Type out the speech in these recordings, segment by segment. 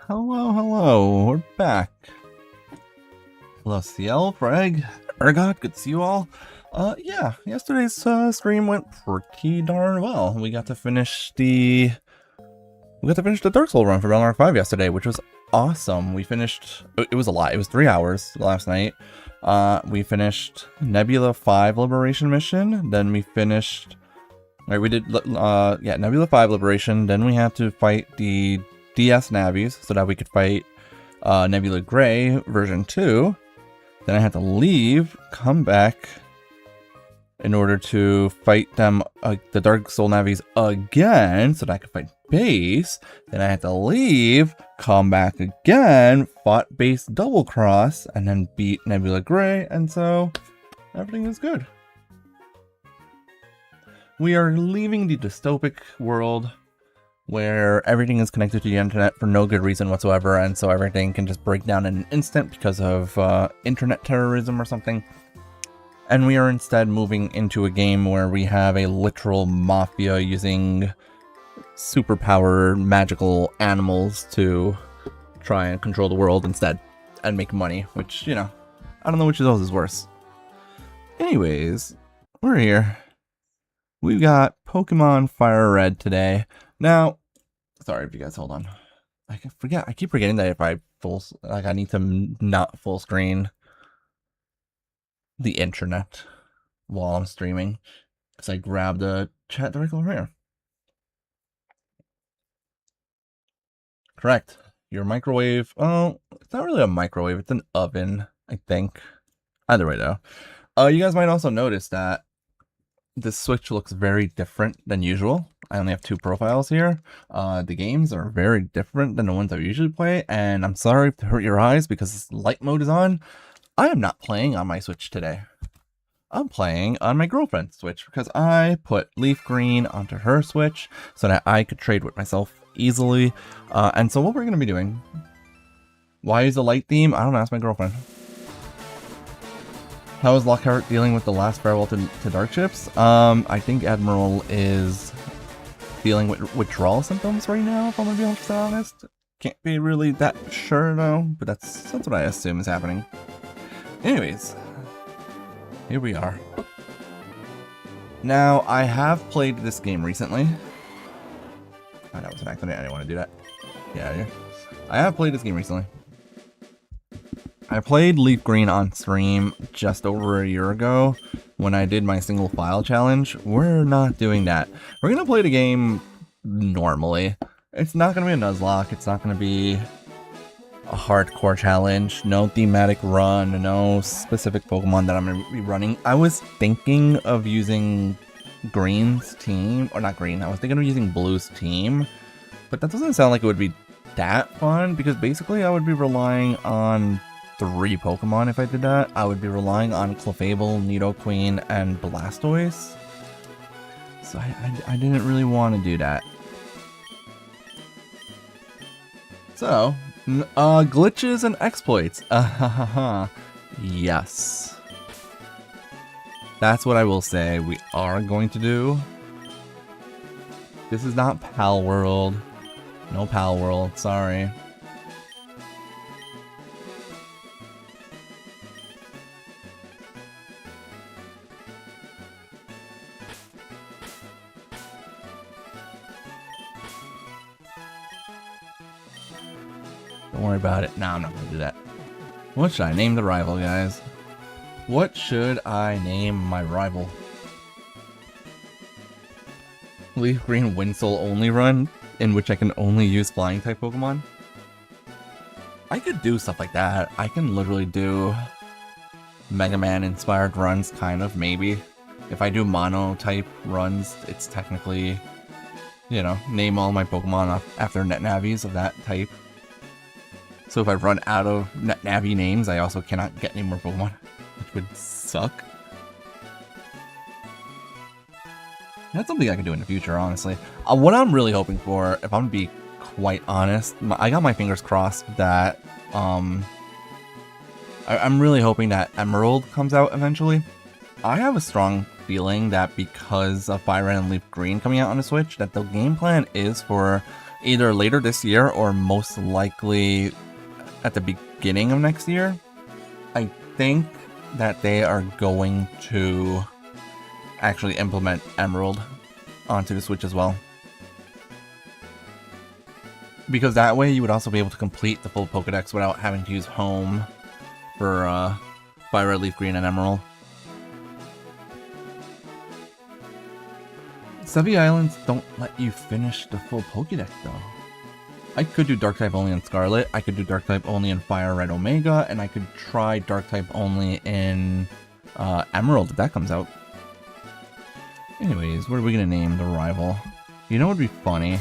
Hello, we're back. Hello, CL, Frag, Ergot, good to see you all. Yeah, yesterday's stream went pretty darn well. We got to finish the Dark Souls run for Realm Arc 5 yesterday, which was awesome. We finished, it was a lot, it was 3 hours last night. We finished Nebula 5 Liberation mission, then we finished, Nebula 5 Liberation, then we had to fight the DS Navis so that we could fight Nebula Grey version 2. Then I had to leave, come back in order to fight them, the Dark Soul Navis again, so that I could fight Base. Then I had to leave, come back again, fought Base double cross, and then beat Nebula Grey, and so everything is good. We are leaving the dystopic world where everything is connected to the internet for no good reason whatsoever, and so everything can just break down in an instant because of internet terrorism or something. And we are instead moving into a game where we have a literal mafia using superpower magical animals to try and control the world instead and make money, which, you know, I don't know which of those is worse. Anyways, we're here. We've got Pokemon Fire Red today. Now, sorry if you guys hold on. I keep forgetting that if I I need to not full screen the internet while I'm streaming, because I grabbed the chat directly over here. Correct. Your microwave, oh, it's not really a microwave, it's an oven, I think. Either way though. You guys might also notice that this Switch looks very different than usual. I only have 2 profiles here. The games are very different than the ones I usually play, and I'm sorry to hurt your eyes because light mode is on. I am not playing on my Switch today. I'm playing on my girlfriend's Switch because I put Leaf Green onto her Switch so that I could trade with myself easily. And so what we're going to be doing... Why is the light theme? I don't know, ask my girlfriend. How is Lockhart dealing with the last farewell to Dark Ships? I think Admiral is dealing with withdrawal symptoms right now, if I'm gonna be 100% honest. Can't be really that sure though, but that's what I assume is happening. Anyways, here we are. Now, I have played this game recently. Oh, that was an accident, I didn't want to do that. Yeah. I have played this game recently. I played Leaf Green on stream just over a year ago when I did my single file challenge. We're not doing that. We're going to play the game normally. It's not going to be a Nuzlocke. It's not going to be a hardcore challenge. No thematic run. No specific Pokemon that I'm going to be running. I was thinking of using Green's team. Or not Green. I was thinking of using Blue's team. But that doesn't sound like it would be that fun. Because basically I would be relying on 3 Pokemon if I did that. I would be relying on Clefable, Nidoqueen, and Blastoise. So I didn't really want to do that. So, glitches and exploits. Yes. That's what I will say we are going to do. This is not Pal World. No Pal World, sorry. Don't worry about it. No, I'm not going to do that. What should I name the rival, guys? What should I name my rival? Leaf Green Winsole only run, in which I can only use flying type Pokemon? I could do stuff like that. I can literally do Mega Man inspired runs, kind of, maybe. If I do mono type runs, it's technically, you know, name all my Pokemon after net navis of that type. So if I run out of Navi names, I also cannot get any more Pokemon, which would suck. That's something I can do in the future, honestly. What I'm really hoping for, if I'm gonna be quite honest, I got my fingers crossed that, I'm really hoping that Emerald comes out eventually. I have a strong feeling that because of Fire Red and Leaf Green coming out on the Switch, that the game plan is for either later this year or most likely at the beginning of next year. I think that they are going to actually implement Emerald onto the Switch as well. Because that way you would also be able to complete the full Pokedex without having to use Home for Fire Red, Leaf Green, and Emerald. Sevii Islands don't let you finish the full Pokedex though. I could do Dark-type only in Scarlet, I could do Dark-type only in Fire Red Omega, and I could try Dark-type only in Emerald if that comes out. Anyways, what are we gonna name the rival? You know what would be funny?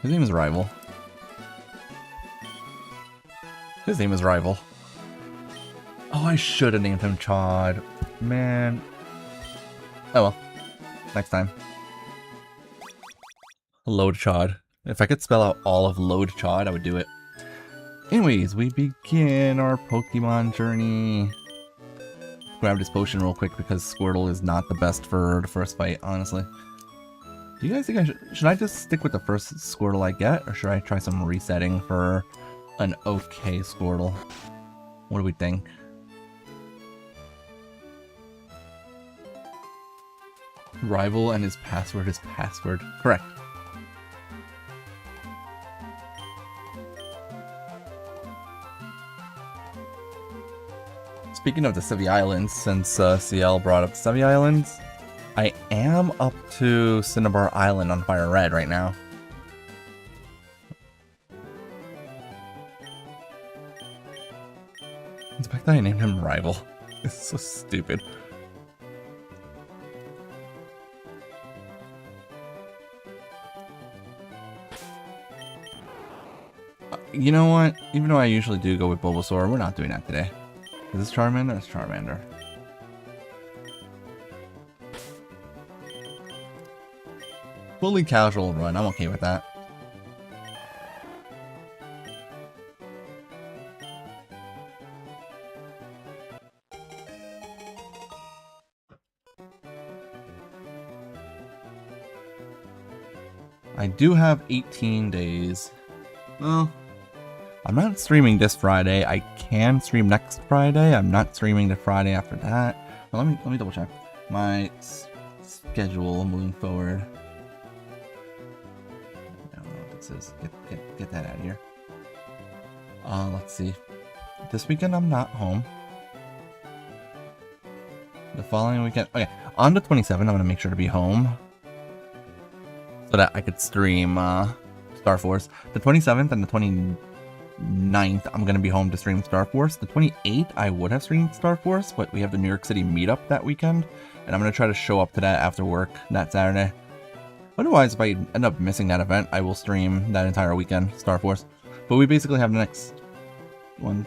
His name is Rival. His name is Rival. Oh, I should have named him Chod. Man. Oh well. Next time. Load Chod. If I could spell out all of Load Chod, I would do it. Anyways, we begin our Pokemon journey. Grab this potion real quick because Squirtle is not the best for the first fight, honestly. Do you guys think should I just stick with the first Squirtle I get, or should I try some resetting for an okay Squirtle? What do we think? Rival and his password is password. Correct. Speaking of the Sevii Islands, since CL brought up Sevii Islands, I am up to Cinnabar Island on Fire Red right now. The fact that I named him Rival is so stupid. You know what? Even though I usually do go with Bulbasaur, we're not doing that today. Is this Charmander? It's Charmander. Fully casual run, I'm okay with that. I do have 18 days. Well, I'm not streaming this Friday. I can stream next Friday. I'm not streaming the Friday after that. Well, let me double check my schedule moving forward. I don't know what this is. Get that out of here. Let's see. This weekend I'm not home. The following weekend, okay. On the 27th, I'm gonna make sure to be home so that I could stream Star Force. The 27th and the 29th, I'm going to be home to stream Star Force. The 28th, I would have streamed Star Force, but we have the New York City meetup that weekend, and I'm going to try to show up to that after work that Saturday. Otherwise, if I end up missing that event, I will stream that entire weekend, Star Force. But we basically have the next 1,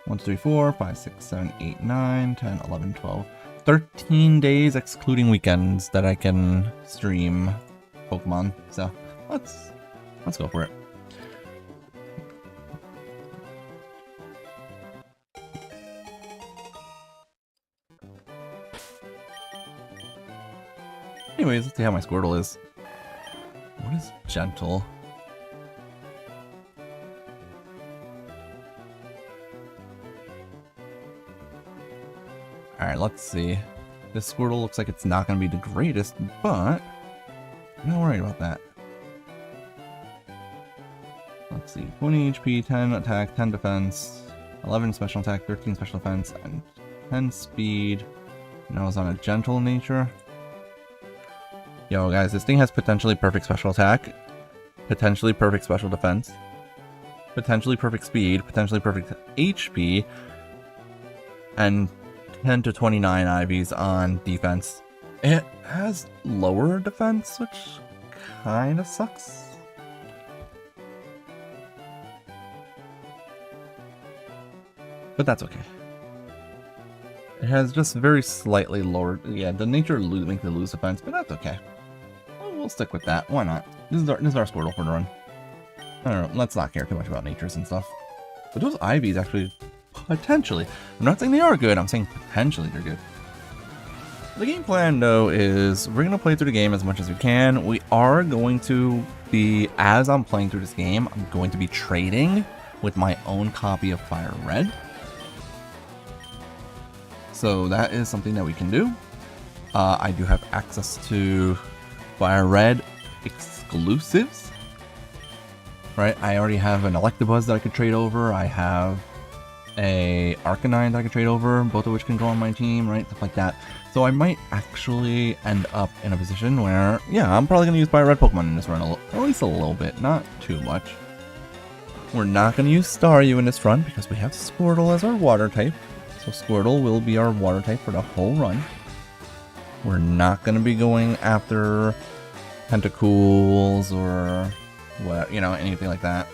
2, 3, 4, 5, 6, 7, 8, 9, 10, 11, 12, 13 days excluding weekends that I can stream Pokemon. So let's go for it. Anyways, let's see how my Squirtle is. What is gentle? Alright, let's see. This Squirtle looks like it's not going to be the greatest, but I'm not worried about that. Let's see. 20 HP, 10 attack, 10 defense, 11 special attack, 13 special defense, and 10 speed. Now it's on a gentle nature. Yo, guys, this thing has potentially perfect special attack, potentially perfect special defense, potentially perfect speed, potentially perfect HP, and 10 to 29 IVs on defense. It has lower defense, which kind of sucks. But that's okay. It has just very slightly lower... Yeah, the nature makes it lose defense, but that's okay. We'll stick with that. Why not? This is our Squirtle for the run. I don't know, let's not care too much about natures and stuff. But those Ivies actually, potentially, I'm not saying they are good, I'm saying potentially they're good. The game plan, though, is we're going to play through the game as much as we can. We are going to be, as I'm playing through this game, I'm going to be trading with my own copy of Fire Red. So that is something that we can do. I do have access to Fire Red exclusives. Right, I already have an Electabuzz that I could trade over. I have a Arcanine that I could trade over, both of which can go on my team, right? Stuff like that. So I might actually end up in a position where, yeah, I'm probably going to use Fire Red Pokemon in this run, at least a little bit, not too much. We're not going to use Staryu in this run because we have Squirtle as our water type. So Squirtle will be our water type for the whole run. We're not going to be going after Pentacools or what, you know, anything like that.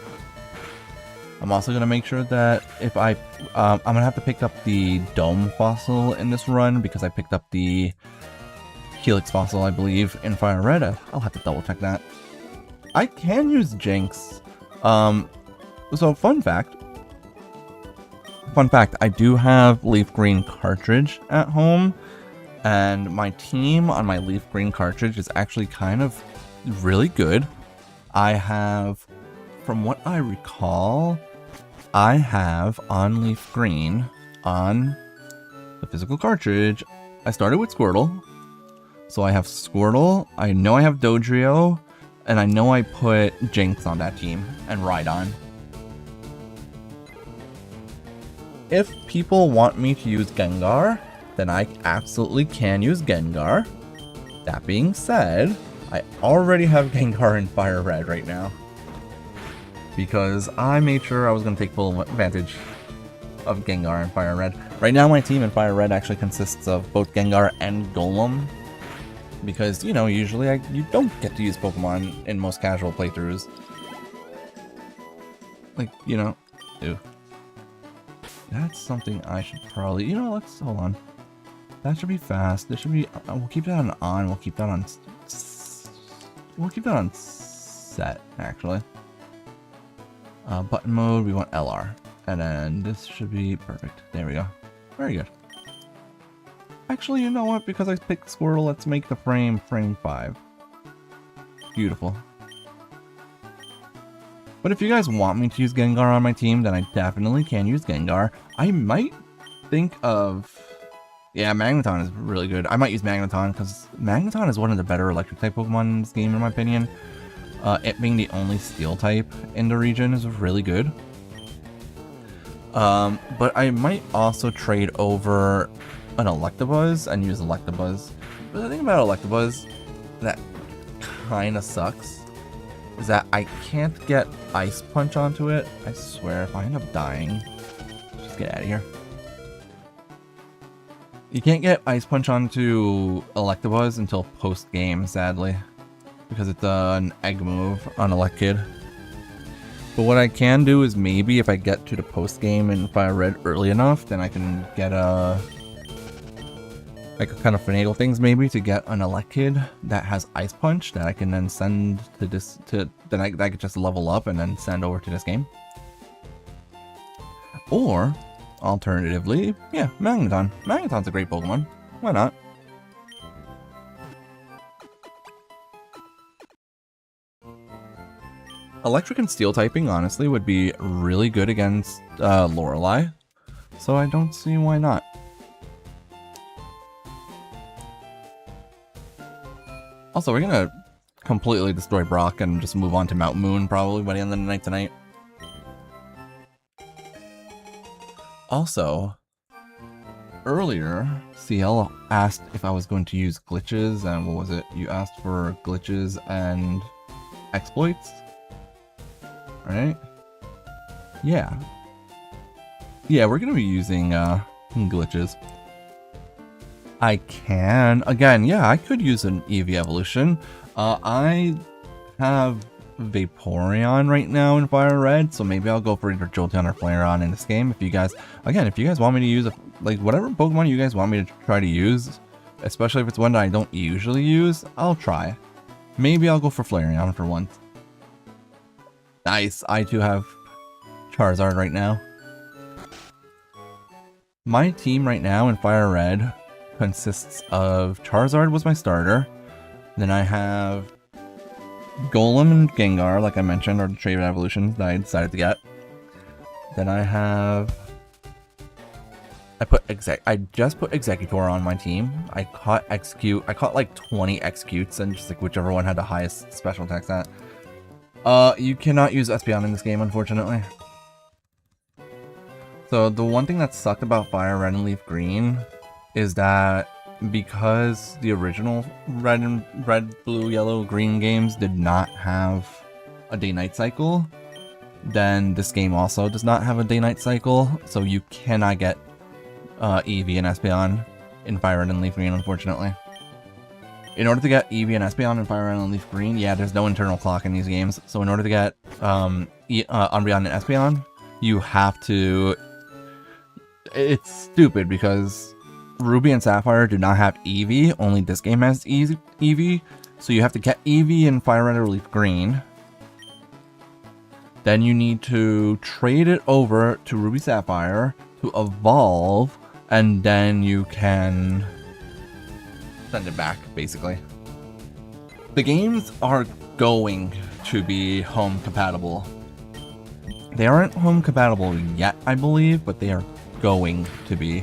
I'm also going to make sure that if I'm going to have to pick up the Dome Fossil in this run because I picked up the Helix Fossil, I believe, in Fire Red. I'll have to double check that. I can use Jinx. So fun fact, I do have Leaf Green cartridge at home, and my team on my Leaf Green cartridge is actually kind of really good. I have, from what I recall, I have on Leaf Green, on the physical cartridge, I started with Squirtle. So I have Squirtle, I know I have Dodrio, and I know I put Jinx on that team, and Rhydon. If people want me to use Gengar, then I absolutely can use Gengar. That being said, I already have Gengar in Fire Red right now. Because I made sure I was going to take full advantage of Gengar in Fire Red. Right now my team in Fire Red actually consists of both Gengar and Golem. Because, you know, usually you don't get to use Pokemon in most casual playthroughs. Like, you know, ew. That's something I should probably, you know, let's, hold on. That should be fast. This should be, we'll keep that on, we'll keep that on set, actually. Button mode, we want LR. And then this should be perfect. There we go. Very good. Actually, you know what? Because I picked Squirtle, let's make the frame 5. Beautiful. But if you guys want me to use Gengar on my team, then I definitely can use Gengar. I might think of... Yeah, Magneton is really good. I might use Magneton, because Magneton is one of the better electric type Pokemon in this game, in my opinion. It being the only steel type in the region is really good. But I might also trade over an Electabuzz and use Electabuzz. But the thing about Electabuzz that kind of sucks is that I can't get Ice Punch onto it. I swear, if I end up dying, just get out of here. You can't get Ice Punch onto Electabuzz until post-game, sadly. Because it's an egg move on Elekid. But what I can do is maybe if I get to the post-game in Fire Red early enough, then I can get a... I could kind of finagle things maybe to get an Elekid that has Ice Punch that I can then send to this, then I could just level up and then send over to this game. Or, alternatively, yeah, Magneton. Magneton's a great Pokemon. Why not? Electric and Steel typing, honestly, would be really good against Lorelei. So I don't see why not. Also, we're gonna completely destroy Brock and just move on to Mount Moon probably by the end of the night tonight. Also, earlier, CL asked if I was going to use glitches, and what was it? You asked for glitches and exploits? Right? Yeah. Yeah, we're gonna be using glitches. I can. Again, yeah, I could use an Eevee evolution. I have Vaporeon right now in Fire Red, so maybe I'll go for either Jolteon or Flareon in this game. If you guys, again, if you guys want me to use, like, whatever Pokemon you guys want me to try to use, especially if it's one that I don't usually use, I'll try. Maybe I'll go for Flareon for once. Nice. I too have Charizard right now. My team right now in Fire Red consists of Charizard was my starter. Then I have Golem and Gengar, like I mentioned, are the trait evolutions that I decided to get. Then I have... I just put Executor on my team. I caught Execute. I caught like 20 Executes and just like whichever one had the highest special attack stat. You cannot use Espeon in this game, unfortunately. So the one thing that sucked about Fire Red and Leaf Green is that because the original Red, Blue, Yellow, Green games did not have a day-night cycle, then this game also does not have a day-night cycle, so you cannot get Eevee and Espeon in Fire Red and Leaf Green, unfortunately. In order to get Eevee and Espeon in Fire Red and Leaf Green, yeah, there's no internal clock in these games, so in order to get Umbreon and Espeon, you have to... It's stupid because Ruby and Sapphire do not have Eevee, only this game has Eevee, so you have to get Eevee in Fire Red or Leaf Green. Then you need to trade it over to Ruby Sapphire to evolve, and then you can send it back, basically. The games are going to be home compatible. They aren't home compatible yet, I believe, but they are going to be.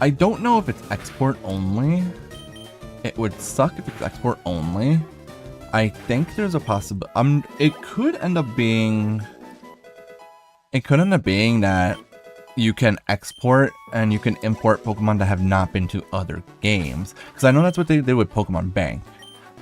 I don't know if it's export only. It would suck if it's export only. I think there's a possibility. It could end up being that you can export and you can import Pokemon that have not been to other games. Because I know that's what they did with Pokemon Bank.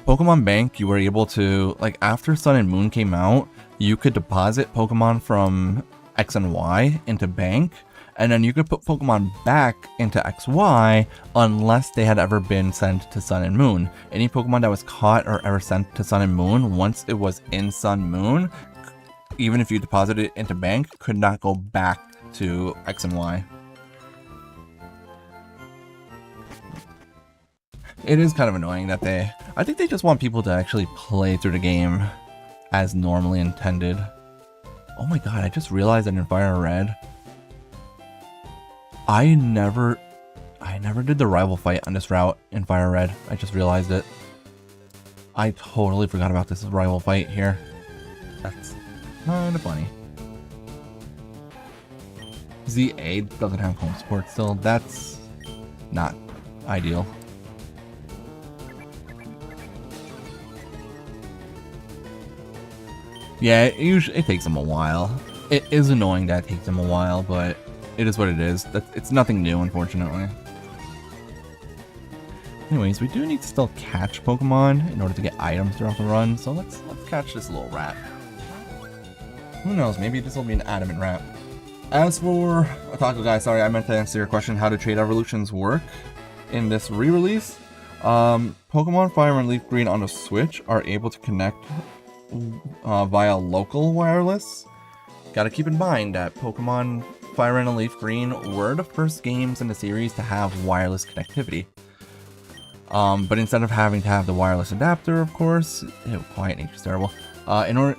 Pokemon Bank, you were able to, like, after Sun and Moon came out, you could deposit Pokemon from X and Y into Bank, and then you could put Pokemon back into XY unless they had ever been sent to Sun and Moon. Any Pokemon that was caught or ever sent to Sun and Moon, once it was in Sun Moon, even if you deposited it into Bank, could not go back to X and Y. It is kind of annoying that I think they just want people to actually play through the game as normally intended. Oh my god, I just realized that in Fire Red, I never did the rival fight on this route in Fire Red. I just realized it. I totally forgot about this rival fight here. That's kind of funny. ZA doesn't have home support still. That's not ideal. Yeah, it takes them a while. It is annoying that it takes them a while, but it is what it is. It's nothing new, unfortunately. Anyways, we do need to still catch Pokemon in order to get items throughout the run, so let's catch this little rat. Who knows, maybe this will be an adamant rat. As for Otaku Guy, sorry, I meant to answer your question, how do trade evolutions work in this re-release? Pokemon Fire and Leaf Green on the Switch are able to connect via local wireless. Gotta keep in mind that Pokemon Fire and Leaf Green were the first games in the series to have wireless connectivity. But instead of having to have the wireless adapter, of course, Quiet Nature's terrible.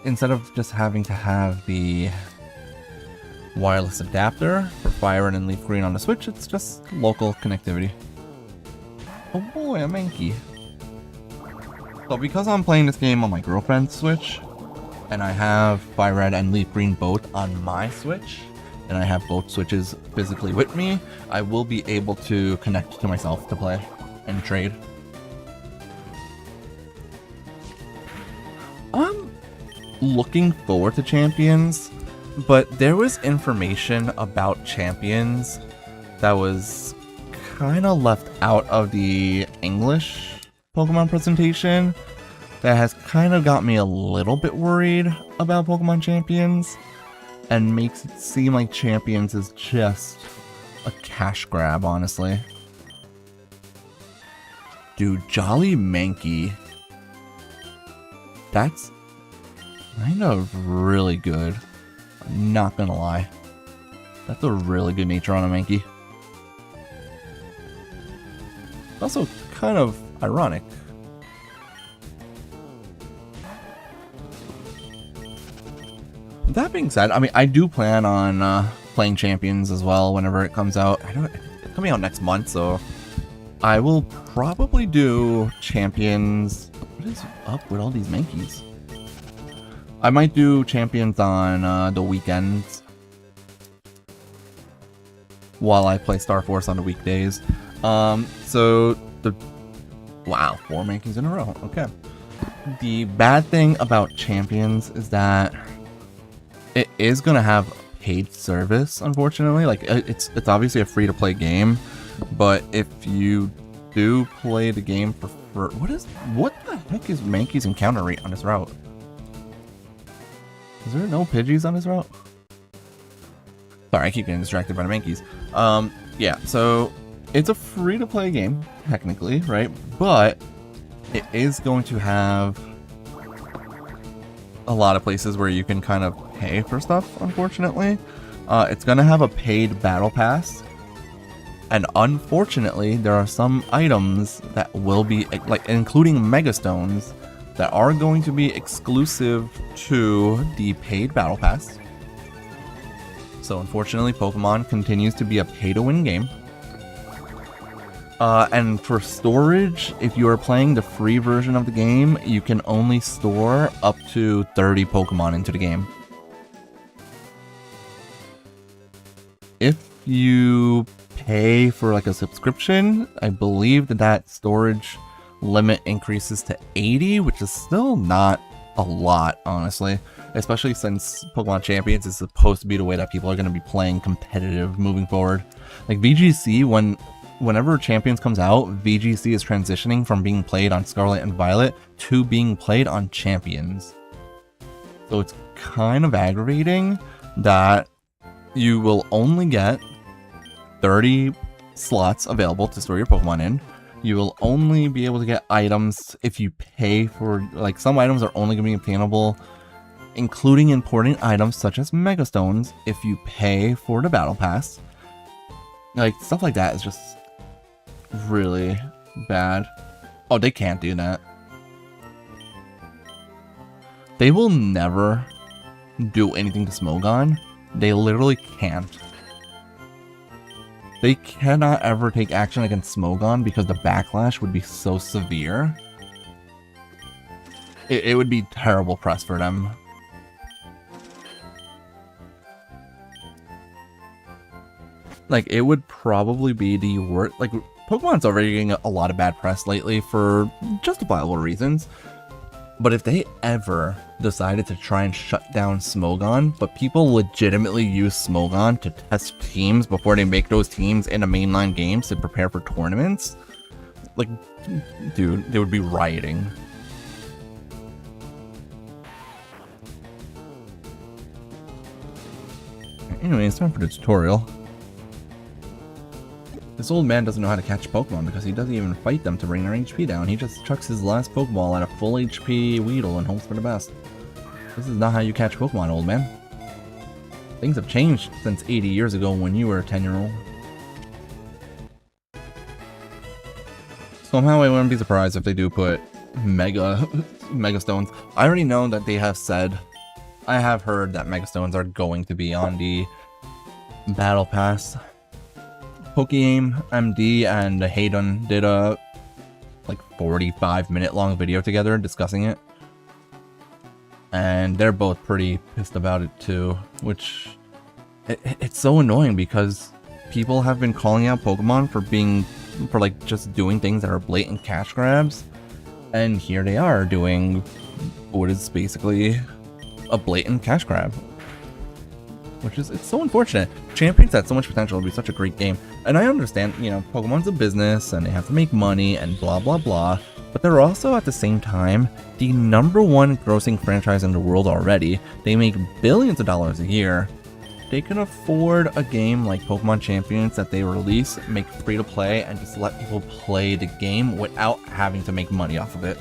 Instead of just having to have the wireless adapter for Fire and Leaf Green on the Switch, it's just local connectivity. Oh boy, a Mankey. So because I'm playing this game on my girlfriend's Switch, and I have Fire Red and Leaf Green both on my Switch, and I have both Switches physically with me, I will be able to connect to myself to play and trade. I'm looking forward to Champions, but there was information about Champions that was kind of left out of the English Pokemon presentation that has kind of got me a little bit worried about Pokemon Champions and makes it seem like Champions is just a cash grab, honestly. Dude, Jolly Mankey. That's kind of really good. I'm not gonna lie. That's a really good nature on a Mankey. Also kind of ironic. That being said, I mean, I do plan on playing Champions as well whenever it comes out. It's coming out next month, so I will probably do Champions. What is up with all these Mankeys? I might do Champions on the weekends while I play Star Force on the weekdays. So wow, 4 Mankeys in a row. Okay. The bad thing about Champions is that it is gonna have paid service, unfortunately. Like, it's obviously a free-to-play game, but if you do play the game for what the heck is Mankey's encounter rate on this route? Is there no Pidgeys on this route? Sorry, I keep getting distracted by the Mankeys. Yeah, so it's a free-to-play game, technically, right? But it is going to have a lot of places where you can kind of pay for stuff, unfortunately. It's going to have a paid battle pass. And unfortunately, there are some items that will be, like, including Megastones, that are going to be exclusive to the paid battle pass. So unfortunately, Pokemon continues to be a pay-to-win game. And for storage, if you are playing the free version of the game, you can only store up to 30 Pokemon into the game. If you pay for like a subscription, I believe that storage limit increases to 80, which is still not a lot, honestly. Especially since Pokemon Champions is supposed to be the way that people are going to be playing competitive moving forward. Like VGC, whenever Champions comes out, VGC is transitioning from being played on Scarlet and Violet to being played on Champions. So it's kind of aggravating that you will only get 30 slots available to store your Pokemon in. You will only be able to get items if you pay for, like, some items are only going to be obtainable, including important items such as Megastones, if you pay for the Battle Pass. Like, stuff like that is just really bad. Oh, they can't do that. They will never do anything to Smogon. They literally can't. They cannot ever take action against Smogon because the backlash would be so severe. It would be terrible press for them. Like, it would probably be the worst. Like, Pokemon's already getting a lot of bad press lately for justifiable reasons. But if they ever decided to try and shut down Smogon, but people legitimately use Smogon to test teams before they make those teams into mainline games to prepare for tournaments, like, dude, they would be rioting. Anyway, it's time for the tutorial. This old man doesn't know how to catch Pokemon because he doesn't even fight them to bring their HP down. He just chucks his last Pokeball at a full HP Weedle and hopes for the best. This is not how you catch Pokemon, old man. Things have changed since 80 years ago when you were a 10-year-old. Somehow I wouldn't be surprised if they do put Megastones. I already know that they have said, I have heard that Megastones are going to be on the Battle Pass. Pokeaim, MD, and Hayden did a like 45-minute long video together discussing it. And they're both pretty pissed about it too, which it's so annoying because people have been calling out Pokemon for like just doing things that are blatant cash grabs. And here they are doing what is basically a blatant cash grab. Which is, it's so unfortunate. Champions had so much potential to be such a great game. And I understand, you know, Pokemon's a business and they have to make money and blah blah blah. But they're also at the same time the #1 grossing franchise in the world already. They make billions of dollars a year. They can afford a game like Pokemon Champions that they release, make free to play, and just let people play the game without having to make money off of it.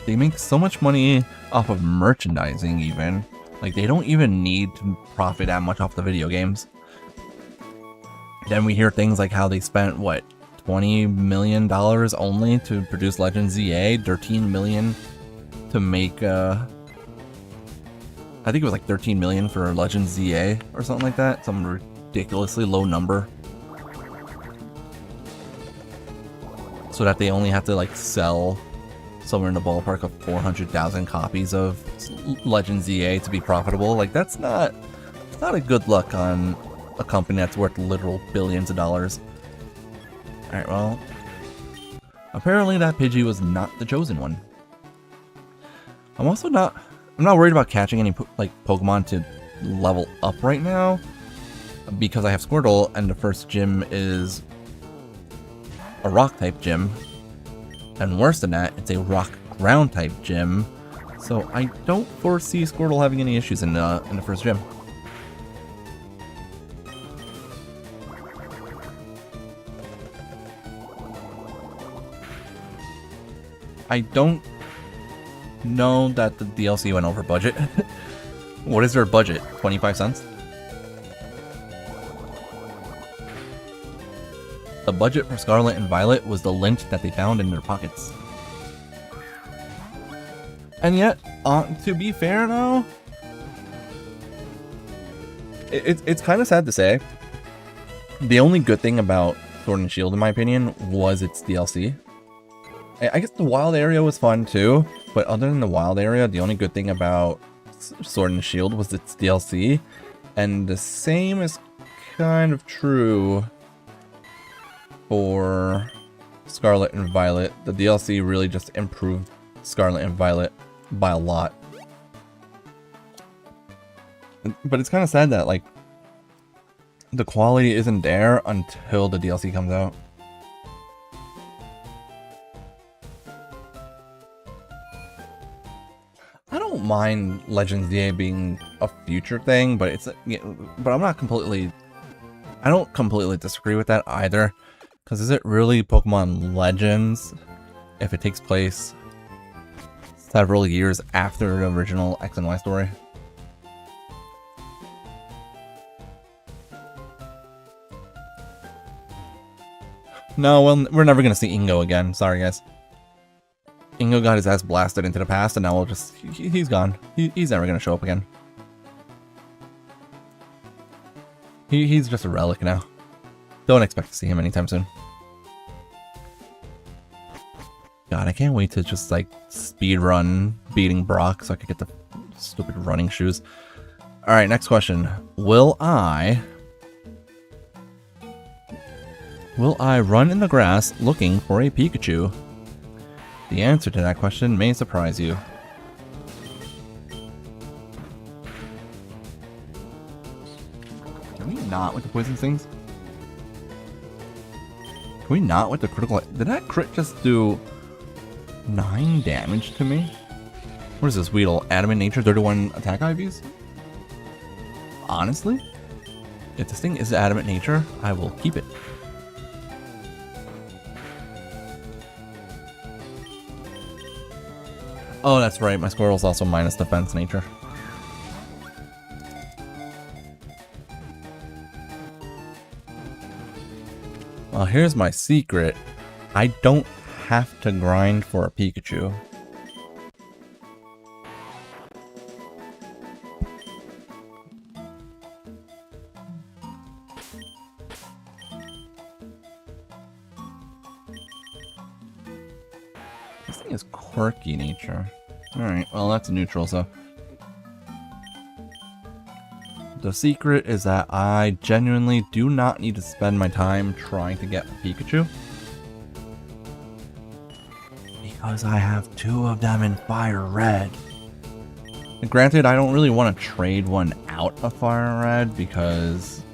They make so much money off of merchandising even. Like, they don't even need to profit that much off the video games. Then we hear things like how they spent, what, $20 million only to produce Legend ZA, $13 million to make, I think it was like 13 million for Legends ZA or something like that. Some ridiculously low number. So that they only have to like sell somewhere in the ballpark of 400,000 copies of Legends ZA to be profitable. Like that's not a good look on a company that's worth literal billions of dollars. Alright, well, apparently that Pidgey was not the chosen one. I'm not worried about catching any like Pokemon to level up right now because I have Squirtle and the first gym is a rock type gym, and worse than that, it's a rock ground type gym. So I don't foresee Squirtle having any issues in the first gym. I don't know that the DLC went over budget. What is their budget? 25 cents? The budget for Scarlet and Violet was the lint that they found in their pockets. And yet, to be fair though, it's kind of sad to say, the only good thing about Sword and Shield in my opinion was its DLC. I guess the wild area was fun too, but other than the wild area, the only good thing about Sword and Shield was its DLC, and the same is kind of true for Scarlet and Violet. The DLC really just improved Scarlet and Violet by a lot. But it's kind of sad that like the quality isn't there until the DLC comes out. I don't mind Legends ZA being a future thing, but but I'm not completely. I don't completely disagree with that either, because is it really Pokemon Legends if it takes place several years after the original X and Y story? No, well, we're never gonna see Ingo again. Sorry, guys. Ingo got his ass blasted into the past, and now we'll just... he's gone. He's never gonna show up again. He's just a relic now. Don't expect to see him anytime soon. God, I can't wait to just, like, speedrun beating Brock so I could get the stupid running shoes. Alright, next question. Will I run in the grass looking for a Pikachu? The answer to that question may surprise you. Can we not with the poison things? Can we not with the critical... Did that crit just do 9 damage to me? What is this, Weedle? Adamant Nature, 31 attack IVs? Honestly? If this thing is Adamant Nature, I will keep it. Oh, that's right. My Squirtle's also minus defense nature. Well, here's my secret. I don't have to grind for a Pikachu. This thing is quirky nature. Alright, well that's neutral, so. The secret is that I genuinely do not need to spend my time trying to get a Pikachu. Because I have 2 of them in Fire Red. And granted, I don't really want to trade one out of Fire Red because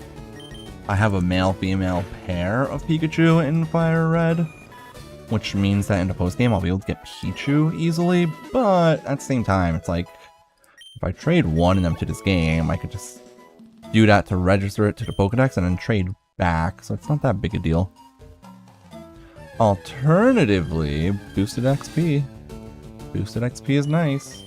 I have a male-female pair of Pikachu in Fire Red. Which means that in the post-game I'll be able to get Pichu easily, but at the same time, it's like, if I trade one of them to this game, I could just do that to register it to the Pokedex and then trade back, so it's not that big a deal. Alternatively, boosted XP. Boosted XP is nice.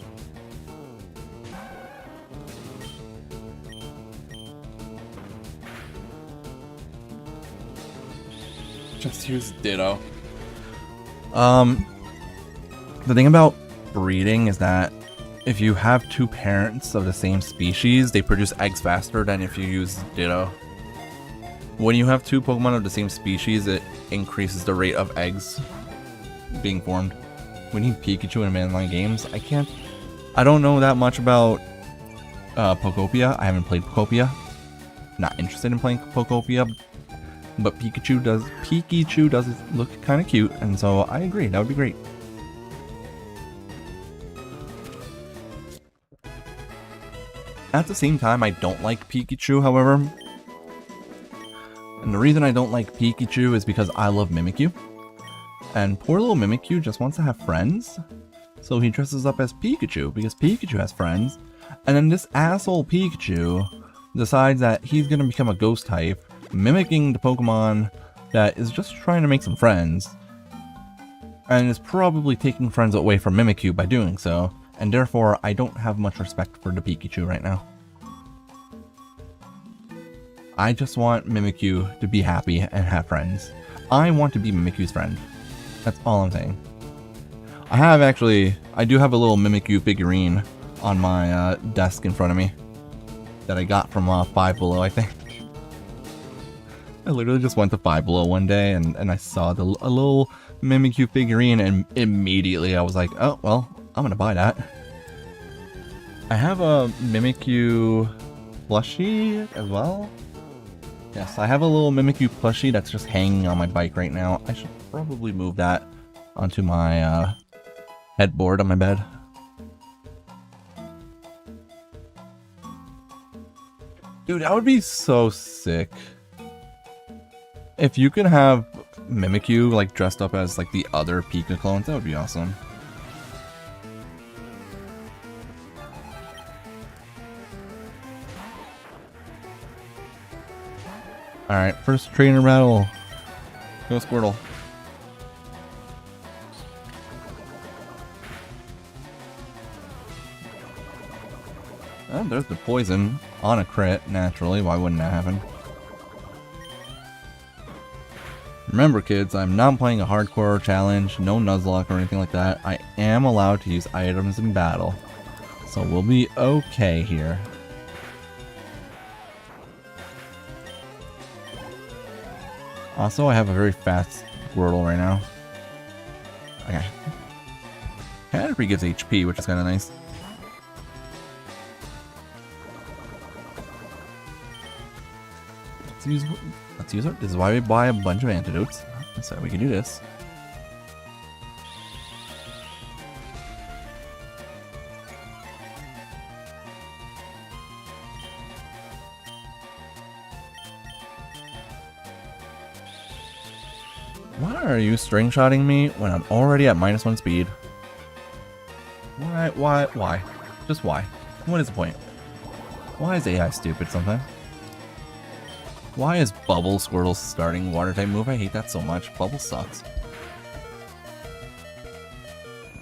Just use Ditto. The thing about breeding is that if you have two parents of the same species, they produce eggs faster than if you use Ditto. When you have two Pokemon of the same species, it increases the rate of eggs being formed. We need Pikachu in mainline games. I don't know that much about Pokopia. I haven't played Pokopia. Not interested in playing Pokopia. But Pikachu does look kind of cute, and so I agree, that would be great. At the same time, I don't like Pikachu, however. And the reason I don't like Pikachu is because I love Mimikyu. And poor little Mimikyu just wants to have friends. So he dresses up as Pikachu, because Pikachu has friends. And then this asshole Pikachu decides that he's going to become a ghost type, mimicking the Pokemon that is just trying to make some friends. And is probably taking friends away from Mimikyu by doing so. And therefore, I don't have much respect for the Pikachu right now. I just want Mimikyu to be happy and have friends. I want to be Mimikyu's friend. That's all I'm saying. I do have a little Mimikyu figurine on my desk in front of me. That I got from Five Below, I think. I literally just went to Five Below one day and I saw a little Mimikyu figurine and immediately I was like, oh, well, I'm gonna buy that. I have a Mimikyu plushie as well. Yes, I have a little Mimikyu plushie that's just hanging on my bike right now. I should probably move that onto my headboard on my bed. Dude, that would be so sick. If you could have Mimikyu like dressed up as like the other Pika clones, that would be awesome. Alright, first trainer battle. Go Squirtle. Oh, there's the poison on a crit, naturally. Why wouldn't that happen? Remember, kids, I'm not playing a hardcore challenge, no Nuzlocke or anything like that. I am allowed to use items in battle. So we'll be okay here. Also, I have a very fast Squirtle right now. Okay. Caterpie gives HP, which is kind of nice. Let's use it. This is why we buy a bunch of antidotes, so we can do this. Why are you string-shotting me when I'm already at -1 speed? Why? Just why? What is the point? Why is AI stupid sometimes? Why is Bubble Squirtle's starting water type move? I hate that so much. Bubble sucks.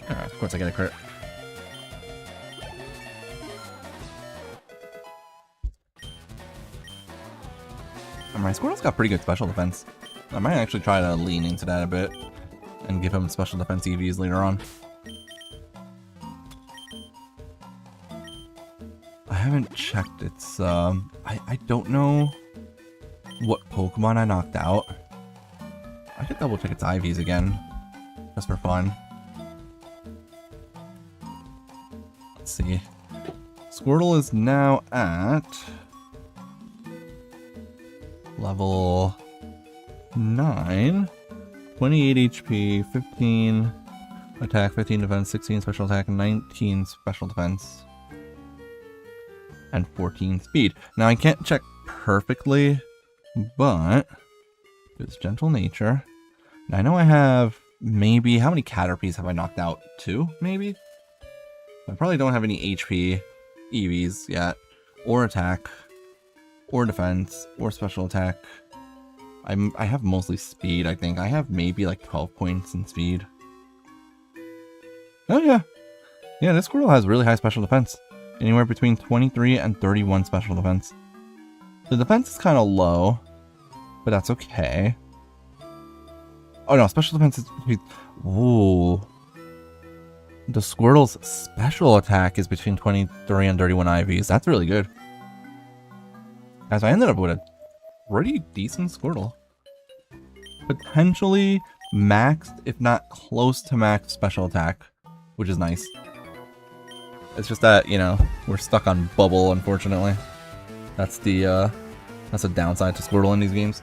Alright, of course I get a crit. And my Squirtle's got pretty good special defense. I might actually try to lean into that a bit and give him special defense EVs later on. I haven't checked its I don't know what Pokemon I knocked out. I could double check its IVs again, just for fun. Let's see. Squirtle is now at level 9, 28 HP, 15 attack, 15 defense, 16 special attack, 19 special defense, and 14 speed. Now I can't check perfectly, but it's gentle nature. Now I know I have maybe, how many Caterpies have I knocked out? 2, maybe? I probably don't have any HP EVs yet, or attack, or defense, or special attack. I have mostly speed, I think. I have maybe like 12 points in speed. Oh yeah. Yeah, this Squirtle has really high special defense. Anywhere between 23 and 31 special defense. The defense is kind of low, but that's okay. Oh no, special defense is... Ooh. The Squirtle's special attack is between 23 and 31 IVs. That's really good. As I ended up with a pretty decent Squirtle. Potentially maxed, if not close to max special attack, which is nice. It's just that, you know, we're stuck on bubble, unfortunately. That's a downside to Squirtle in these games.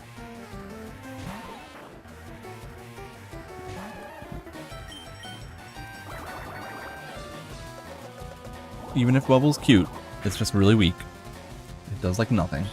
Even if Bubble's cute, it's just really weak. It does like nothing.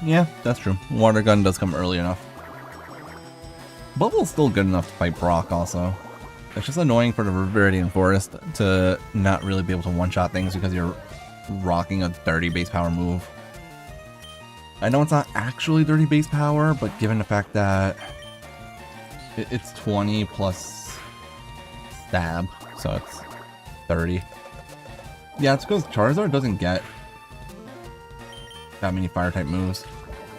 Yeah, that's true. Water gun does come early enough. Bubble's still good enough to fight Brock also. It's just annoying for the Viridian Forest to not really be able to one-shot things because you're rocking a 30 base power move. I know it's not actually 30 base power, but given the fact that it's 20 plus stab, so it's 30. Yeah, it's because Charizard doesn't get that many fire type moves.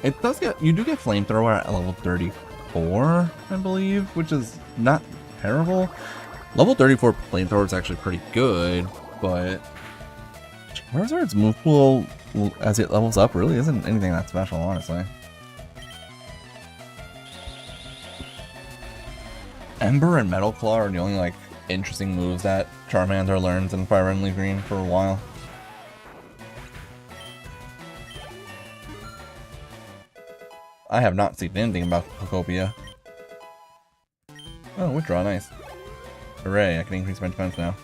It does get, you do get Flamethrower at level 34, I believe, which is not terrible. Level 34 Flamethrower is actually pretty good, but Charizard's move pool as it levels up really isn't anything that special, honestly. Ember and Metal Claw are the only like interesting moves that Charmander learns in Fire Red and Leaf Green for a while. I have not seen anything about Pocopia. Oh, withdraw, nice. Hooray, I can increase my defense now.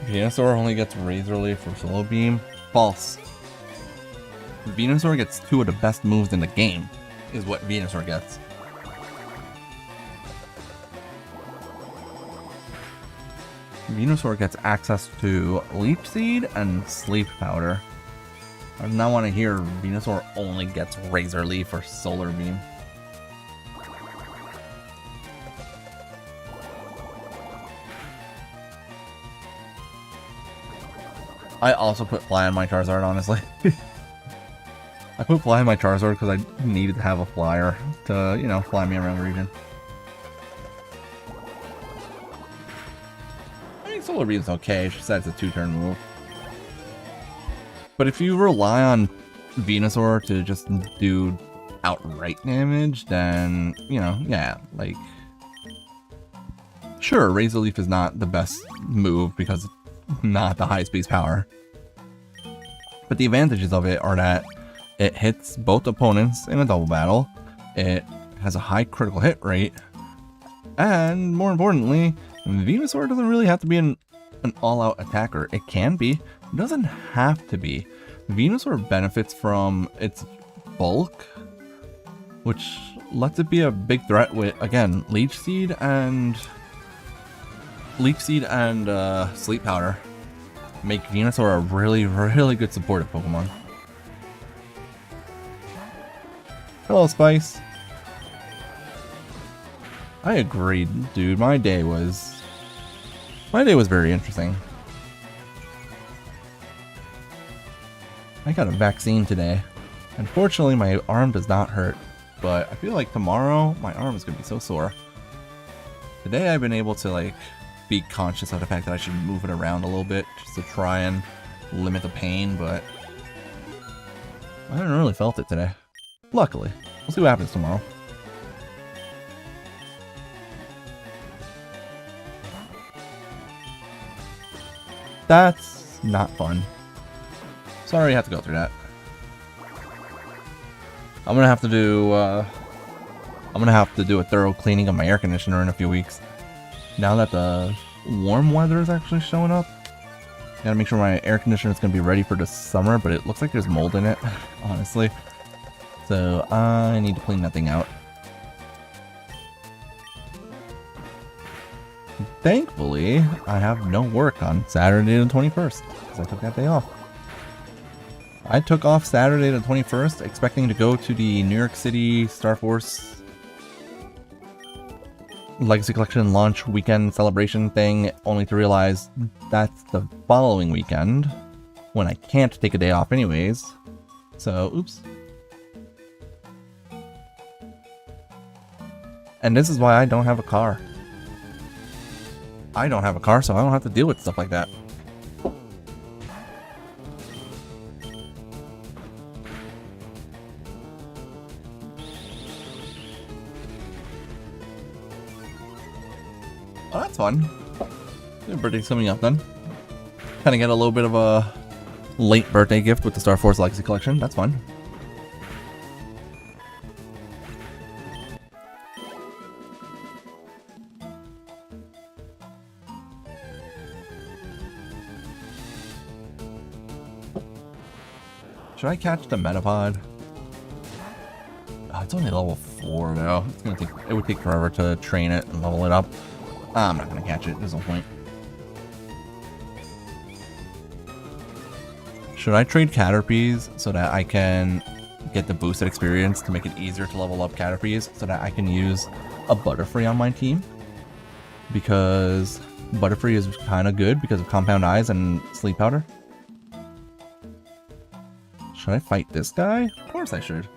Venusaur only gets Razor Leaf for Solo Beam. False. Venusaur gets two of the best moves in the game, is what Venusaur gets. Venusaur gets access to Leech Seed and Sleep Powder. I do not want to hear Venusaur only gets Razor Leaf or Solar Beam. I also put Fly on my Charizard, honestly. I put Fly on my Charizard because I needed to have a flyer to, you know, fly me around the region. Solar Beam's okay, she said it's a 2-turn move. But if you rely on Venusaur to just do outright damage, then, you know, yeah, like... Sure, Razor Leaf is not the best move because it's not the highest base power. But the advantages of it are that it hits both opponents in a double battle, it has a high critical hit rate, and more importantly, Venusaur doesn't really have to be an all-out attacker. It can be. It doesn't have to be. Venusaur benefits from its bulk, which lets it be a big threat with, again, Leech Seed and Sleep Powder. Make Venusaur a really, really good supportive Pokemon. Hello, Spice. I agreed, dude. My day was very interesting. I got a vaccine today. Unfortunately, my arm does not hurt, but I feel like tomorrow my arm is gonna be so sore. Today I've been able to like be conscious of the fact that I should move it around a little bit just to try and limit the pain, but I haven't really felt it today. Luckily. We'll see what happens tomorrow. That's not fun. Sorry you have to go through that. I'm gonna have to do a thorough cleaning of my air conditioner in a few weeks. Now that the warm weather is actually showing up, gotta make sure my air conditioner is gonna be ready for the summer, but it looks like there's mold in it, honestly. So I need to clean that thing out. Thankfully, I have no work on Saturday the 21st, because I took that day off. I took off Saturday the 21st, expecting to go to the New York City Star Force Legacy Collection launch weekend celebration thing, only to realize that's the following weekend, when I can't take a day off anyways. So, oops. And this is why I don't have a car. I don't have a car, so I don't have to deal with stuff like that. Oh, that's fun. Your birthday's coming up then. Kind of get a little bit of a late birthday gift with the Star Force Legacy Collection. That's fun. Should I catch the Metapod? Oh, it's only level 4 though. It's gonna take. It would take forever to train it and level it up. I'm not gonna catch it. There's no point. Should I trade Caterpies so that I can get the boosted experience to make it easier to level up Caterpies so that I can use a Butterfree on my team? Because Butterfree is kind of good because of Compound Eyes and Sleep Powder. Should I fight this guy? Of course I should.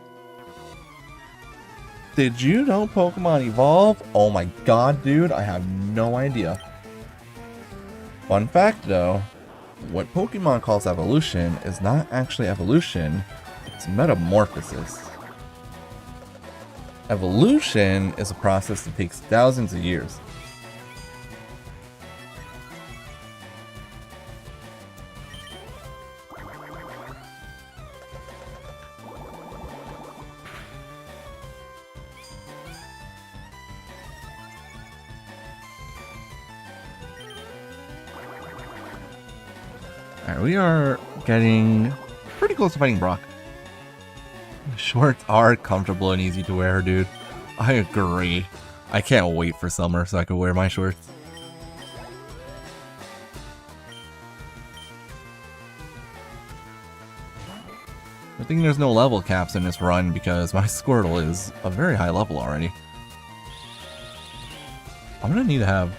Did you know Pokemon evolve? Oh my god, dude, I have no idea. Fun fact though, what Pokemon calls evolution is not actually evolution, it's metamorphosis. Evolution is a process that takes thousands of years. Alright, we are getting pretty close to fighting Brock. Shorts are comfortable and easy to wear, dude. I agree. I can't wait for summer so I can wear my shorts. I think there's no level caps in this run because my Squirtle is a very high level already. I'm gonna need to have...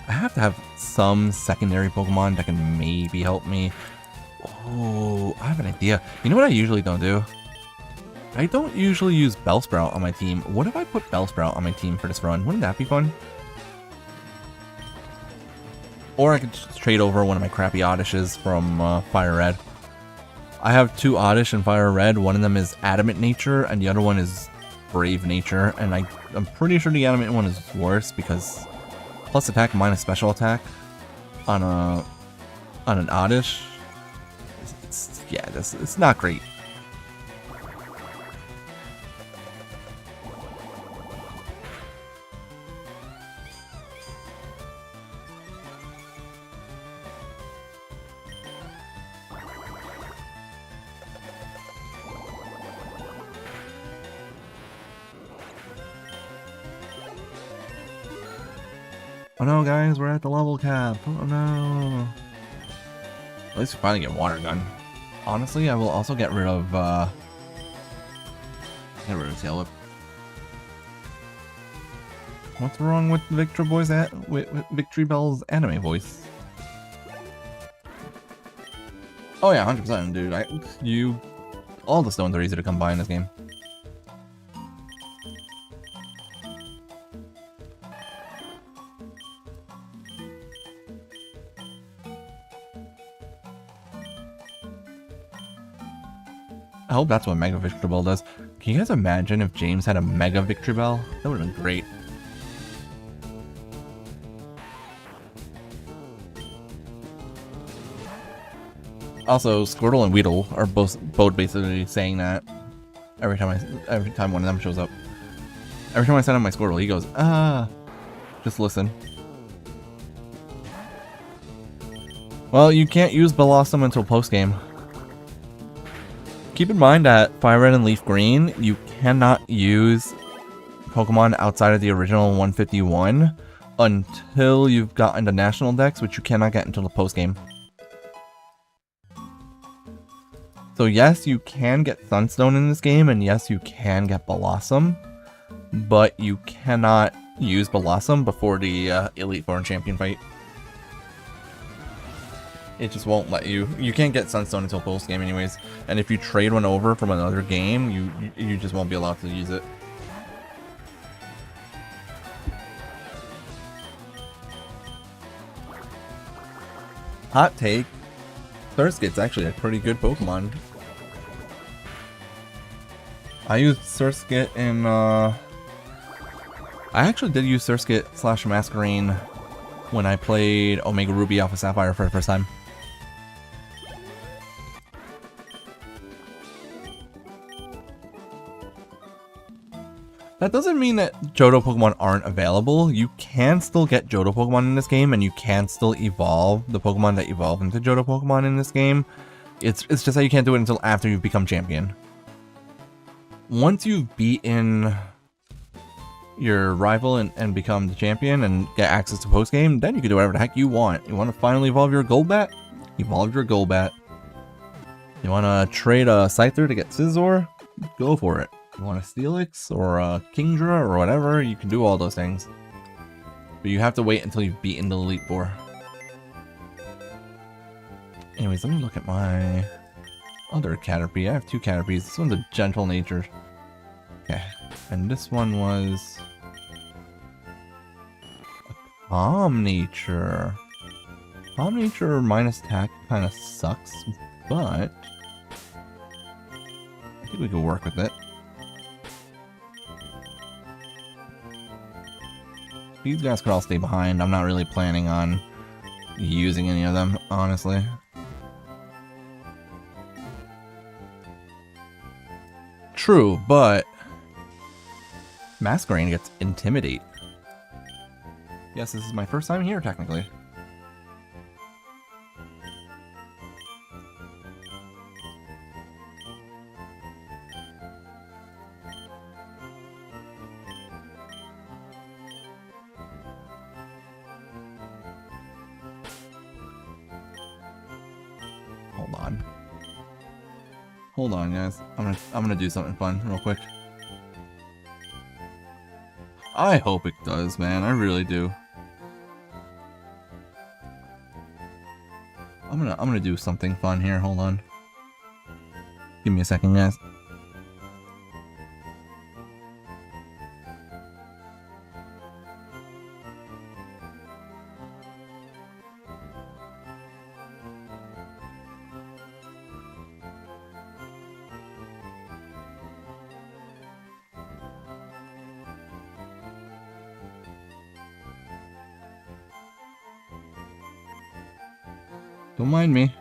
I have to have some secondary Pokemon that can maybe help me. Oh, I have an idea. You know what I usually don't do? I don't usually use Bellsprout on my team. What if I put Bellsprout on my team for this run? Wouldn't that be fun? Or I could just trade over one of my crappy Oddishes from Fire Red. I have 2 Oddish in Fire Red. One of them is Adamant Nature, and the other one is Brave Nature. And I'm pretty sure the Adamant one is worse because plus attack minus special attack on an Oddish. It's not great. Oh no, guys, we're at the level cap. Oh no. At least we finally get Water Gun. Honestly, I will also get rid of Tail Whip. What's wrong with Victor Boy's with Victory Bell's anime voice? Oh yeah, 100%, dude. All the stones are easy to come by in this game. I hope that's what Mega Victory Bell does. Can you guys imagine if James had a Mega Victory Bell? That would have been great. Also, Squirtle and Weedle are both basically saying that every time one of them shows up. Every time I send him my Squirtle, he goes, just listen. Well, you can't use Blossom until post-game. Keep in mind that Fire Red and Leaf Green, you cannot use Pokemon outside of the original 151 until you've gotten the national decks, which you cannot get until the post game. So yes, you can get Sunstone in this game, and yes, you can get Blossom, but you cannot use Blossom before the Elite Four and Champion fight. It just won't let you. You can't get Sunstone until post game anyways, and if you trade one over from another game, you just won't be allowed to use it. Hot take, Surskit's actually a pretty good Pokemon. I used Surskit in, I actually did use Surskit / Masquerain when I played Omega Ruby Alpha Sapphire for the first time. That doesn't mean that Johto Pokemon aren't available. You can still get Johto Pokemon in this game, and you can still evolve the Pokemon that evolve into Johto Pokemon in this game. It's just that you can't do it until after you've become champion. Once you've beaten your rival and become the champion and get access to post game, then you can do whatever the heck you want. You want to finally evolve your Golbat? Evolve your Golbat. You want to trade a Scyther to get Scizor? Go for it. You want a Steelix or a Kingdra or whatever, you can do all those things. But you have to wait until you've beaten the Elite Four. Anyways, let me look at my other Caterpie. I have two Caterpies. This one's a gentle nature. Okay. And this one was a calm nature. Calm nature minus attack kind of sucks, but I think we could work with it. These guys could all stay behind. I'm not really planning on using any of them, honestly. True, but Masquerain gets Intimidate. Yes, this is my first time here, technically. Hold on, guys. I'm gonna do something fun real quick. I hope it does, man. I really do. I'm gonna do something fun here. Hold on. Give me a second, guys. Don't mind me.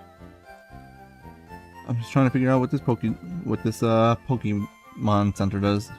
I'm just trying to figure out what this Pokemon Center does.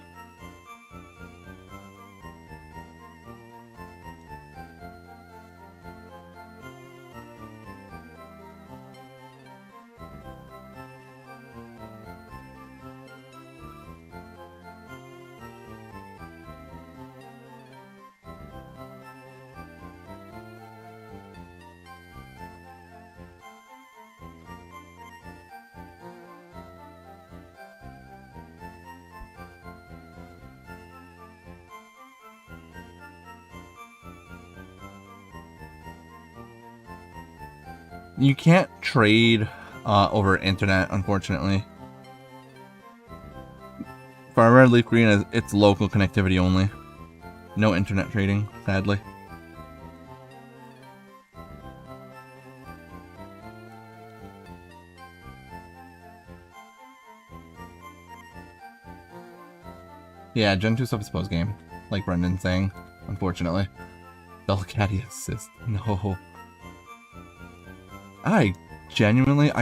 You can't trade over internet, unfortunately. For Red Leaf Green, it's local connectivity only. No internet trading, sadly. Yeah, Gen 2 stuff is post game, like Brendan's saying, unfortunately. Delcatty assist, no. I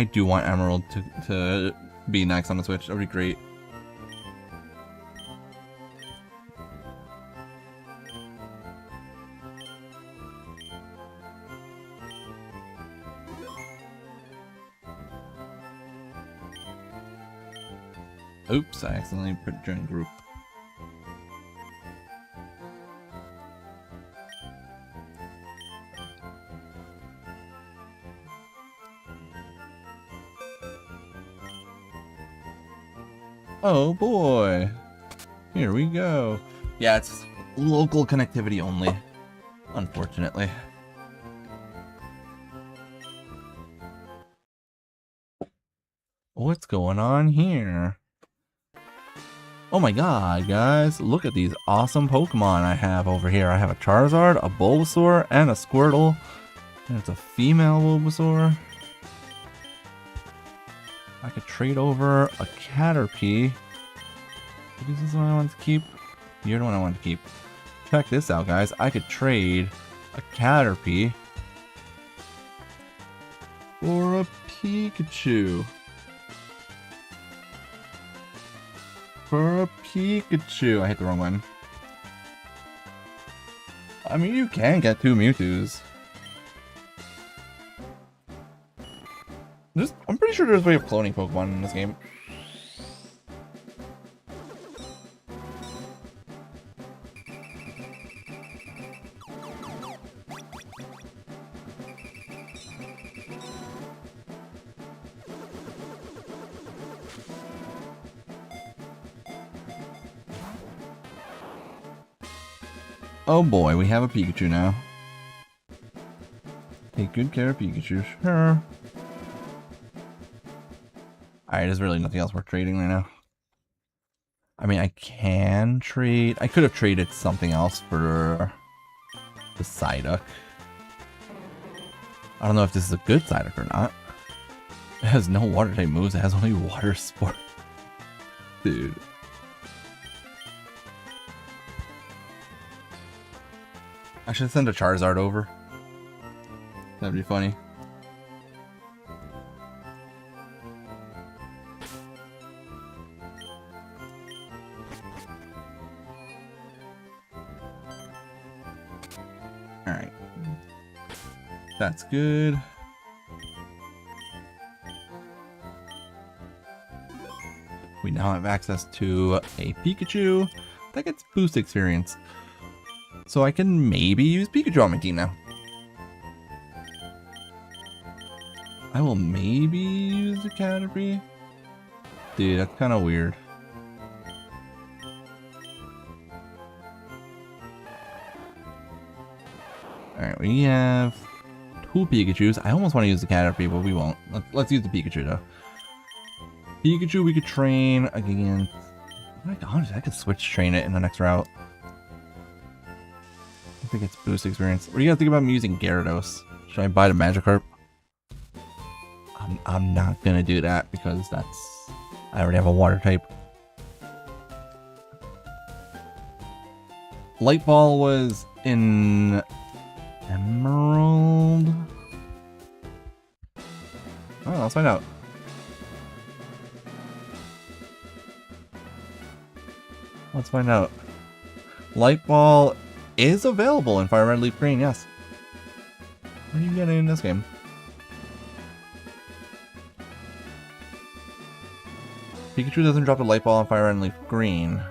do want Emerald to be next on the Switch. That would be great. Oops, I accidentally put join group. Oh boy. Here we go. Yeah, it's local connectivity only, unfortunately. What's going on here? Oh my god, guys, look at these awesome Pokemon I have over here. I have a Charizard, a Bulbasaur, and a Squirtle. And it's a female Bulbasaur. I could trade over a Caterpie. This is the one I want to keep. You're the one I want to keep. Check this out, guys. I could trade a Caterpie for a Pikachu. For a Pikachu. I hit the wrong one. I mean, you can get 2 Mewtwo's. I'm pretty sure there's a way of cloning Pokemon in this game. Oh boy, we have a Pikachu now. Take good care of Pikachu, sure. Alright, there's really nothing else worth trading right now. I mean, I can trade... I could have traded something else for the Psyduck. I don't know if this is a good Psyduck or not. It has no water type moves, it has only water sport. Dude. I should send a Charizard over. That'd be funny. Alright. That's good. We now have access to a Pikachu that gets boost experience. So I can maybe use Pikachu on my team now. I will maybe use the Caterpie. Dude, that's kind of weird. Alright, we have 2 Pikachus. I almost want to use the Caterpie, but we won't. Let's use the Pikachu, though. Pikachu we could train against... Oh my god, I could switch train it in the next route. I think it's boost experience. What do you guys think about me using Gyarados? Should I buy the Magikarp? I'm not gonna do that because that's... I already have a water type. Light Ball was in... Emerald? Oh, let's find out. Let's find out. Light Ball is available in Fire Red Leaf Green, yes. What are you getting in this game? Pikachu doesn't drop a Light Ball on Fire Red Leaf Green.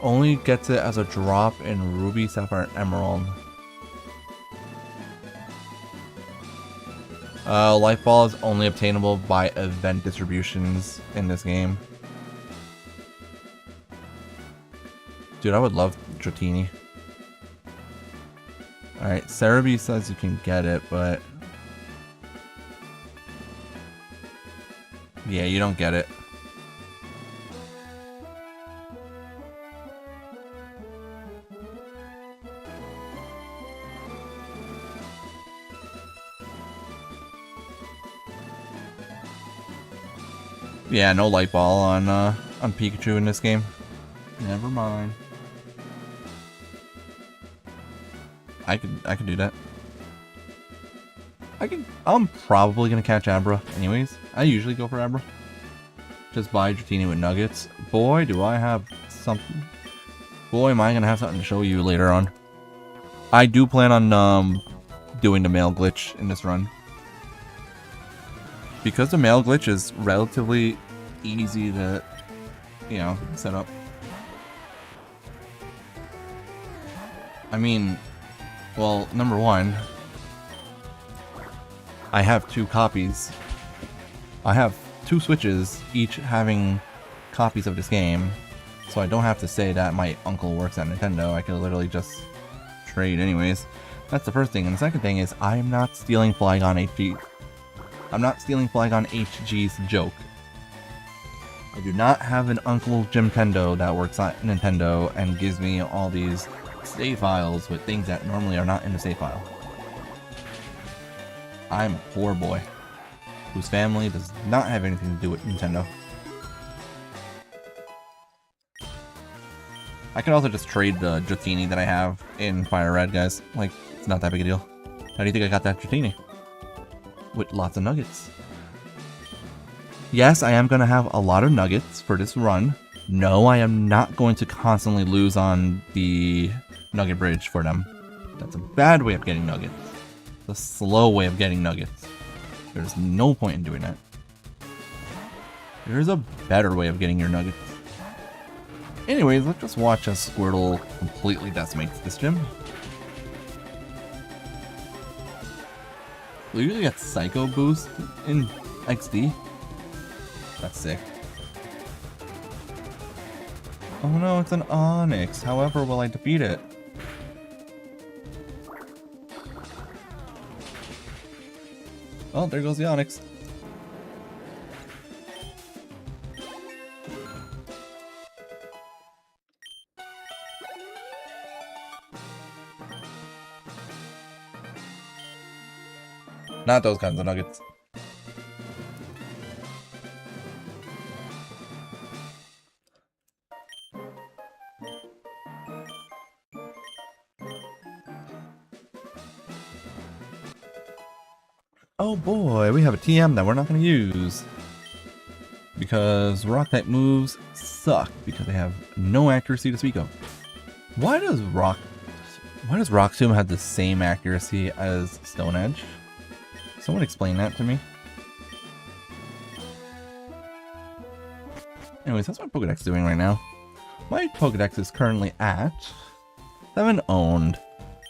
Only gets it as a drop in Ruby, Sapphire, and Emerald. Light Ball is only obtainable by event distributions in this game. Dude, I would love Dratini. Alright, Cerebi says you can get it, but... yeah, you don't get it. Yeah, no Light Ball on Pikachu in this game. Never mind. I could do that. I'm probably gonna catch Abra anyways. I usually go for Abra. Just buy Dratini with nuggets. Boy, do I have something. Boy, am I gonna have something to show you later on. I do plan on doing the mail glitch in this run. Because the mail glitch is relatively easy to, you know, set up. I mean, well, number one, I have 2 copies. I have 2 Switches, each having copies of this game. So I don't have to say that my uncle works at Nintendo. I can literally just trade anyways. That's the first thing. And the second thing is I'm not stealing Flygon HG. I'm not stealing Flygon HG's joke. I do not have an Uncle Jimtendo that works at Nintendo and gives me all these save files with things that normally are not in the save file. I'm a poor boy whose family does not have anything to do with Nintendo. I could also just trade the Dratini that I have in Fire Red, guys. Like, it's not that big a deal. How do you think I got that Dratini? With lots of nuggets. Yes, I am going to have a lot of nuggets for this run. No, I am not going to constantly lose on the nugget bridge for them. That's a bad way of getting nuggets. It's a slow way of getting nuggets. There's no point in doing that. There's a better way of getting your nuggets. Anyways, let's just watch as Squirtle completely decimates this gym. We usually get Psycho Boost in XD. That's sick. Oh no, it's an Onyx. However, will I defeat it? Oh, there goes the Onyx. Not those kinds of nuggets. Oh boy, we have a TM that we're not going to use. Because rock type moves suck because they have no accuracy to speak of. Why does Rock Tomb have the same accuracy as Stone Edge? Someone explain that to me. Anyways, that's what Pokedex is doing right now. My Pokedex is currently at 7 owned.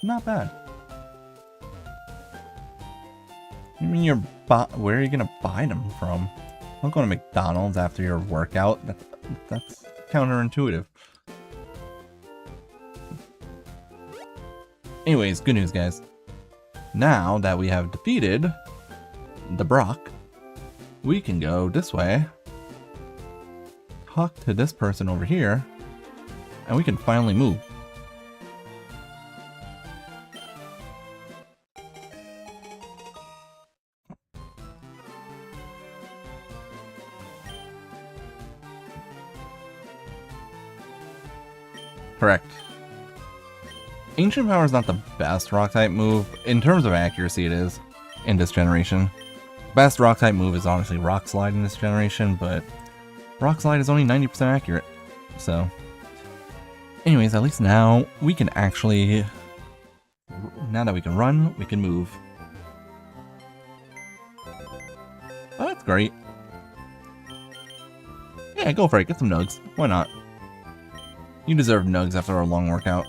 Not bad. You mean where are you gonna buy them from? Don't go to McDonald's after your workout. That's counterintuitive. Anyways, good news, guys. Now that we have defeated the Brock, we can go this way, talk to this person over here, and we can finally move. Correct. Ancient Power is not the best Rock-type move. In terms of accuracy, it is in this generation. Best Rock-type move is honestly Rock Slide in this generation, but Rock Slide is only 90% accurate. So, anyways, at least now we can actually... Now that we can run, we can move. Oh, that's great. Yeah, go for it. Get some nugs. Why not? You deserve nugs after a long workout.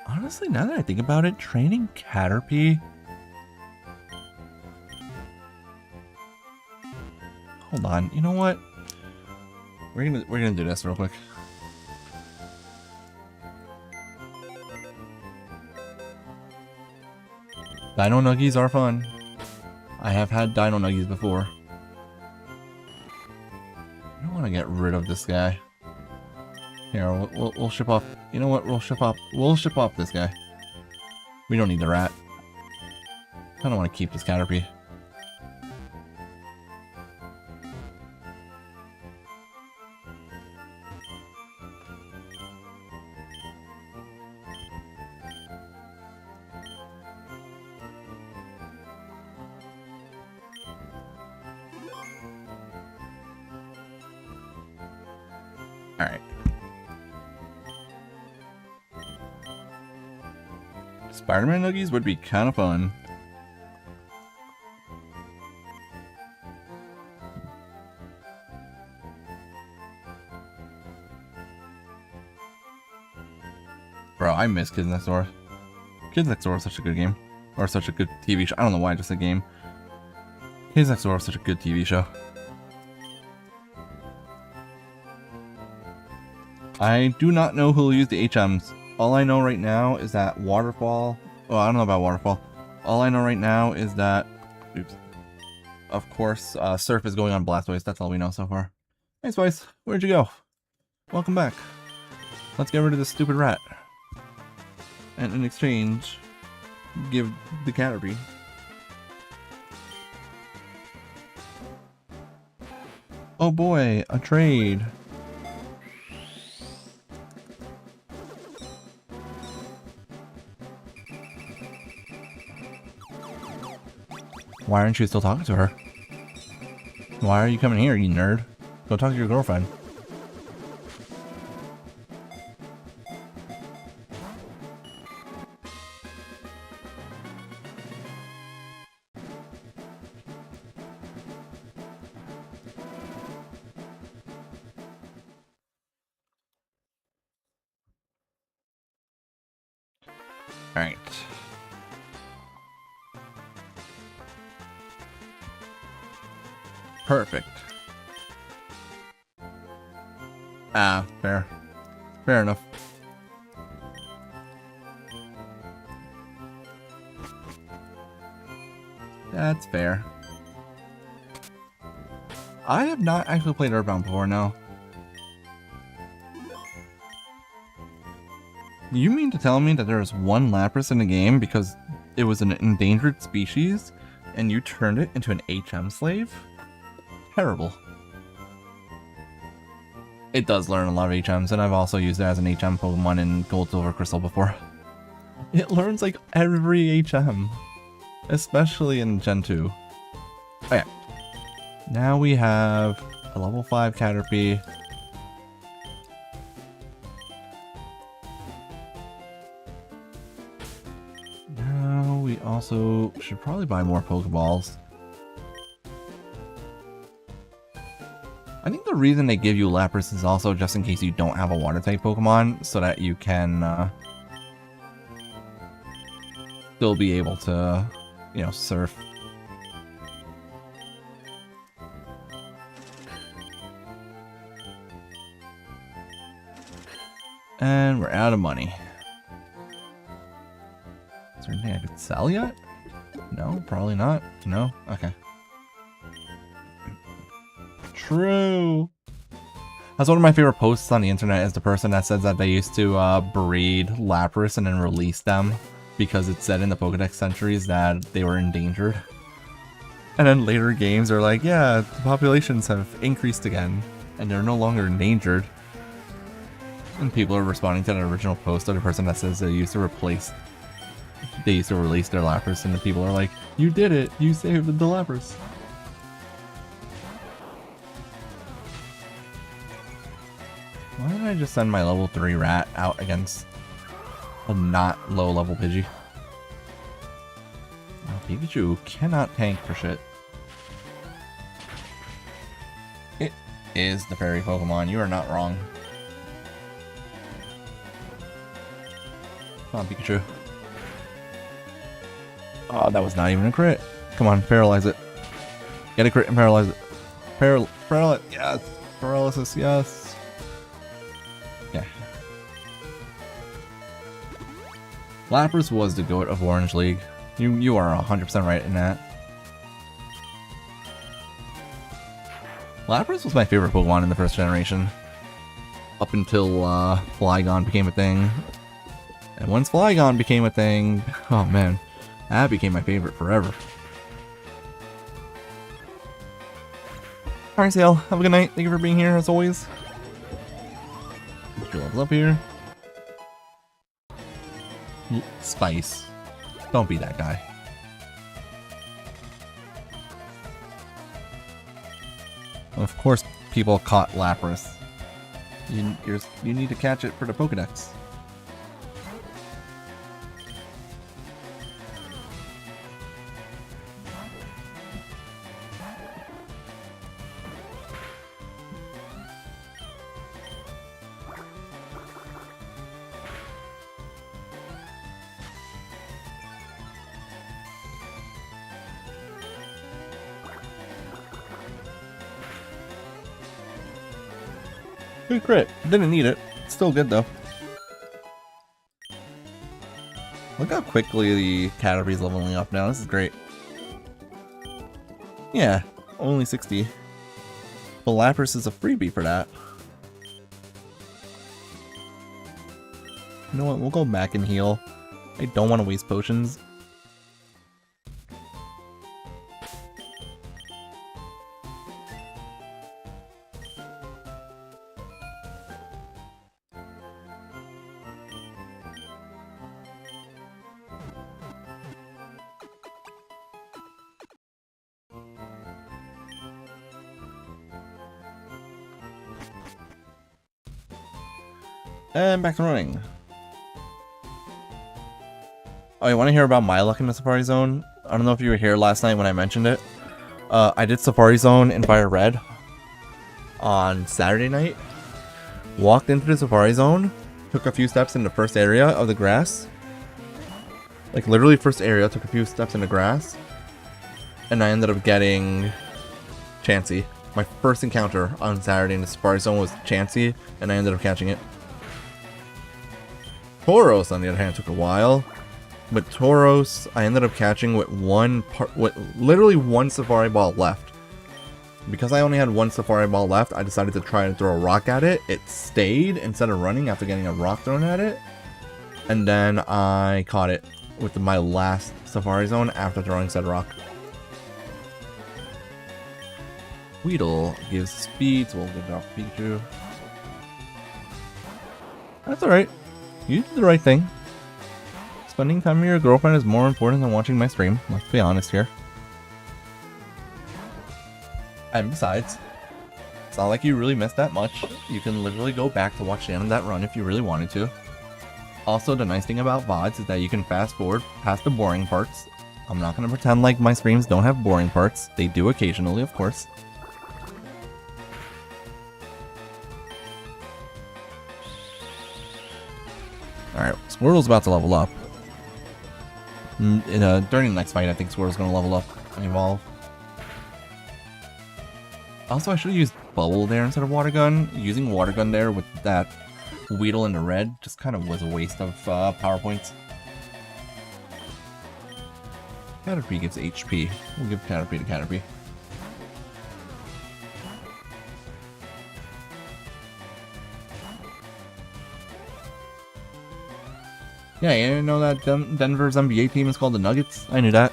Honestly, now that I think about it, training Caterpie... Hold on, you know what? We're gonna do this real quick. Dino Nuggies are fun. I have had Dino Nuggies before. I don't want to get rid of this guy. Here, we'll ship off. You know what? We'll ship off this guy. We don't need the rat. I don't want to keep this Caterpie. Alright. Spider-Man Nuggies would be kind of fun. Bro, I miss Kids Next Door. Kids Next Door is such a good game. Or such a good TV show. I don't know why I just said game. Kids Next Door is such a good TV show. I do not know who will use the HMs. All I know right now is that Waterfall... Well, I don't know about Waterfall. All I know right now is that... Oops. Of course, Surf is going on Blastoise. That's all we know so far. Hey, Spice. Where'd you go? Welcome back. Let's get rid of this stupid rat. And in exchange, give the Caterpie. Oh boy, a trade. Why aren't you still talking to her? Why are you coming here, you nerd? Go talk to your girlfriend. Alright. Perfect. Ah, fair. Fair enough. That's fair. I have not actually played Earthbound before, no. You mean to tell me that there is one Lapras in the game because it was an endangered species and you turned it into an HM slave? Terrible. It does learn a lot of HMs, and I've also used it as an HM Pokemon in Gold, Silver, Crystal before. It learns like every HM, especially in Gen 2. Okay. Now we have a level 5 Caterpie. Now we also should probably buy more Pokeballs. I think the reason they give you Lapras is also just in case you don't have a Water-type Pokemon, so that you can still be able to, you know, surf. And we're out of money. Is there anything I could sell yet? No, probably not. No? Okay. True. That's one of my favorite posts on the internet, is the person that says that they used to breed Lapras and then release them because it said in the Pokedex entries that they were endangered. And then later games are like, yeah, the populations have increased again and they're no longer endangered. And people are responding to the original post of the person that says they used to release their Lapras, and the people are like, you did it, you saved the Lapras. Why did I just send my level 3 rat out against a not low level Pidgey? Well, Pikachu cannot tank for shit. It is the fairy Pokemon, you are not wrong. Come on, Pikachu. Oh, that was not even a crit. Come on, paralyze it. Get a crit and paralyze it. Paralyze, yes. Paralysis, yes. Yeah. Lapras was the GOAT of Orange League. You are 100% right in that. Lapras was my favorite Pokemon in the first generation. Up until Flygon became a thing. And once Flygon became a thing, oh man, that became my favorite forever. Alright, Sale, have a good night. Thank you for being here, as always. Get your levels up here. Spice. Don't be that guy. Of course, people caught Lapras. You need to catch it for the Pokedex. Good crit. Didn't need it. Still good though. Look how quickly the Caterpie's leveling up now. This is great. Yeah, only 60. But Lapras is a freebie for that. You know what? We'll go back and heal. I don't want to waste potions. And back to running. Oh, you want to hear about my luck in the Safari Zone? I don't know if you were here last night when I mentioned it. I did Safari Zone in Fire Red on Saturday night. Walked into the Safari Zone, took a few steps in the first area of the grass. Like literally first area, took a few steps in the grass. And I ended up getting Chansey. My first encounter on Saturday in the Safari Zone was Chansey, and I ended up catching it. Tauros, on the other hand, took a while. But Tauros, I ended up catching with literally one Safari Ball left. Because I only had one Safari Ball left, I decided to try and throw a rock at it. It stayed instead of running after getting a rock thrown at it. And then I caught it with my last Safari Zone after throwing said rock. Weedle gives speed, so we'll give it off Pikachu. That's alright. You did the right thing. Spending time with your girlfriend is more important than watching my stream. Let's be honest here. And besides, it's not like you really missed that much. You can literally go back to watch the end of that run if you really wanted to. Also, the nice thing about VODs is that you can fast forward past the boring parts. I'm not going to pretend like my streams don't have boring parts. They do occasionally, of course. Alright, Squirtle's about to level up. During the next fight, I think Squirtle's going to level up and evolve. Also, I should have used Bubble there instead of Water Gun. Using Water Gun there with that Weedle in the red just kind of was a waste of power points. Caterpie gives HP. We'll give Caterpie to Caterpie. Yeah, you didn't know that Denver's NBA team is called the Nuggets? I knew that.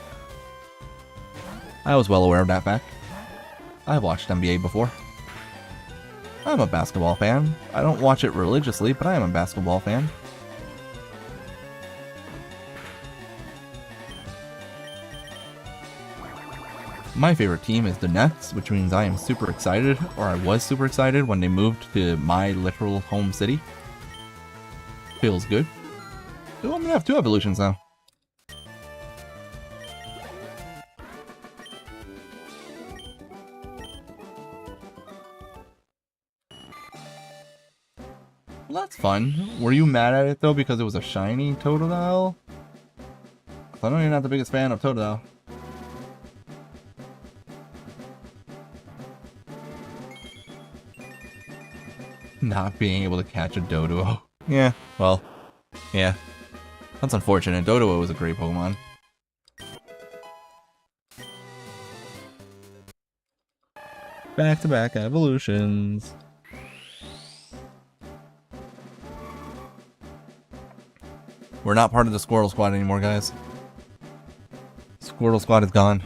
I was well aware of that fact. I've watched NBA before. I'm a basketball fan. I don't watch it religiously, but I am a basketball fan. My favorite team is the Nets, which means I am super excited, or I was super excited when they moved to my literal home city. Feels good. Oh, I'm gonna have 2 evolutions now. Well, that's fun. Were you mad at it though because it was a shiny Totodile? I know you're not the biggest fan of Totodile. Not being able to catch a Doduo. Yeah, well, yeah. That's unfortunate. Doduo was a great Pokemon. Back-to-back evolutions. We're not part of the Squirtle Squad anymore, guys. Squirtle Squad is gone.